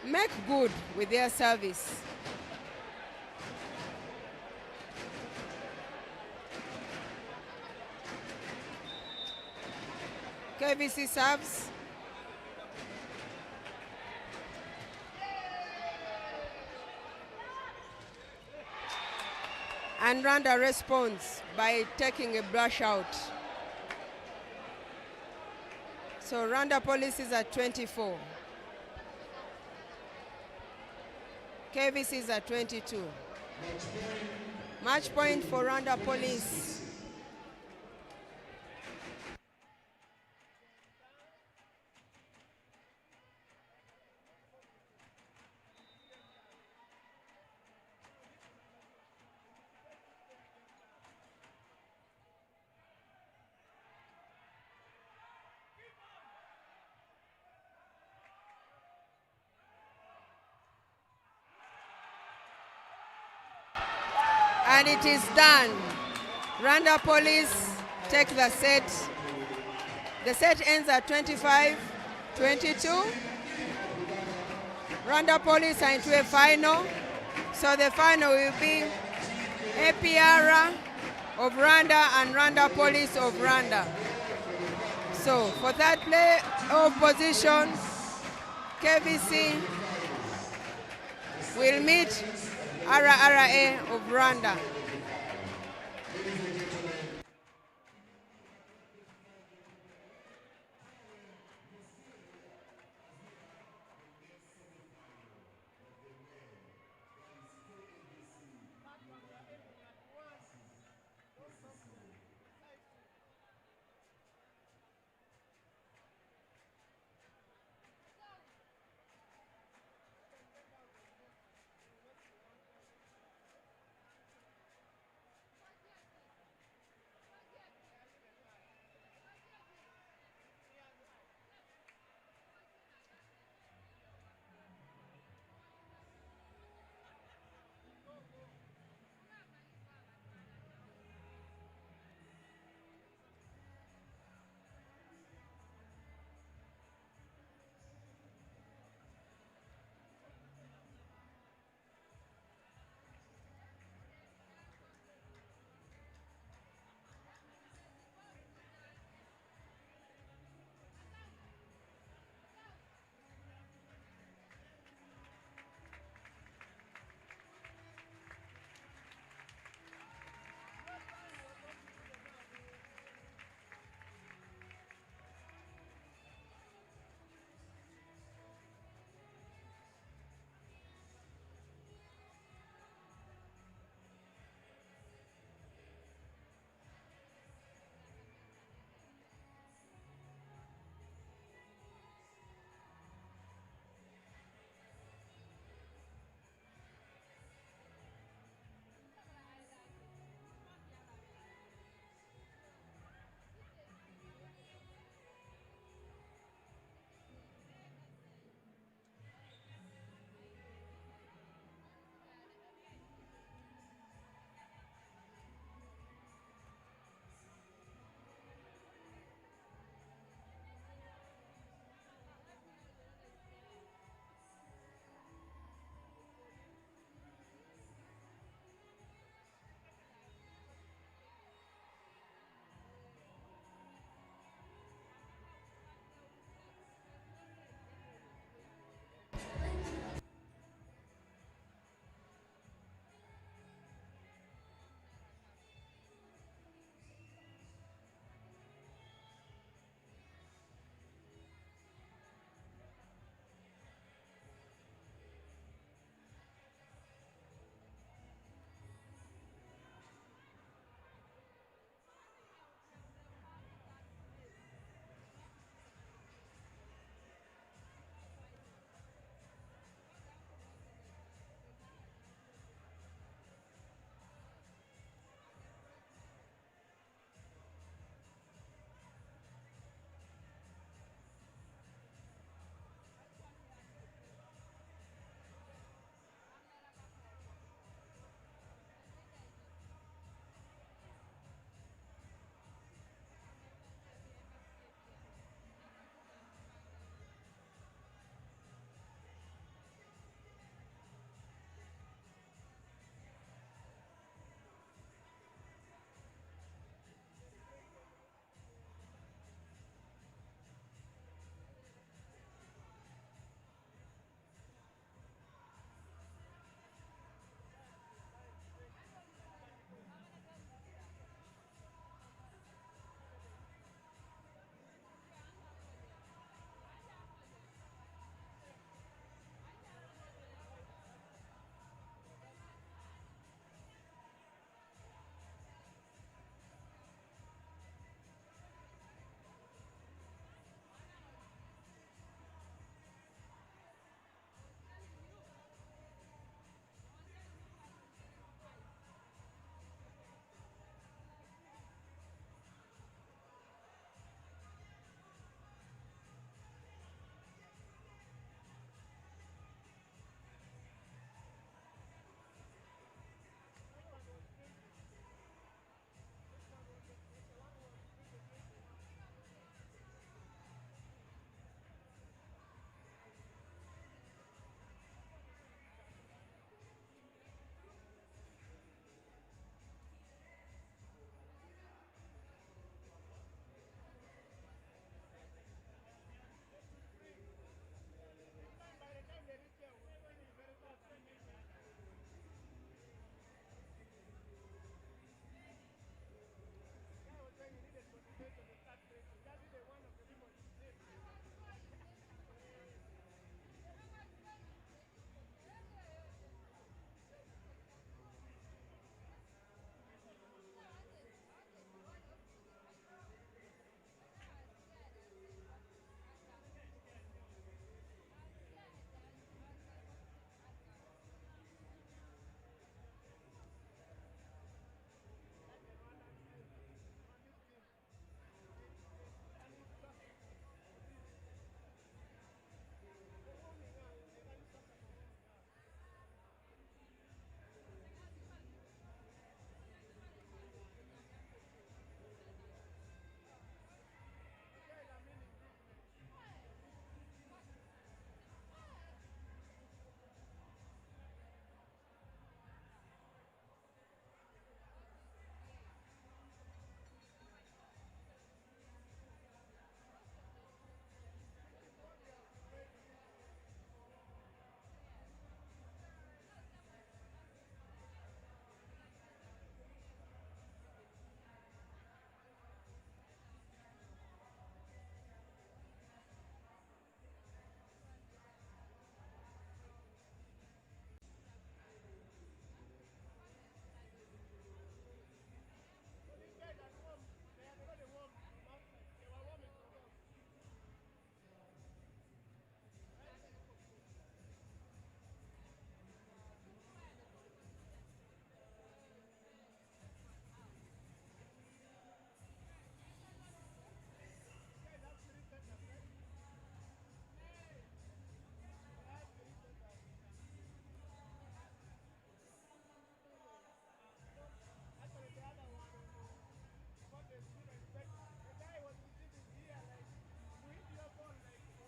make good with their service. KAVC serves. And Randa responds by taking a brush out. So Randa Police is at 24. KAVC is at 22. Match point for Randa Police. And it is done. Randa Police take the set. The set ends at 25-22. Randa Police are into a final. So the final will be APR of Randa and Randa Police of Randa. So for third play of position, KVC will meet RRA of Rwanda.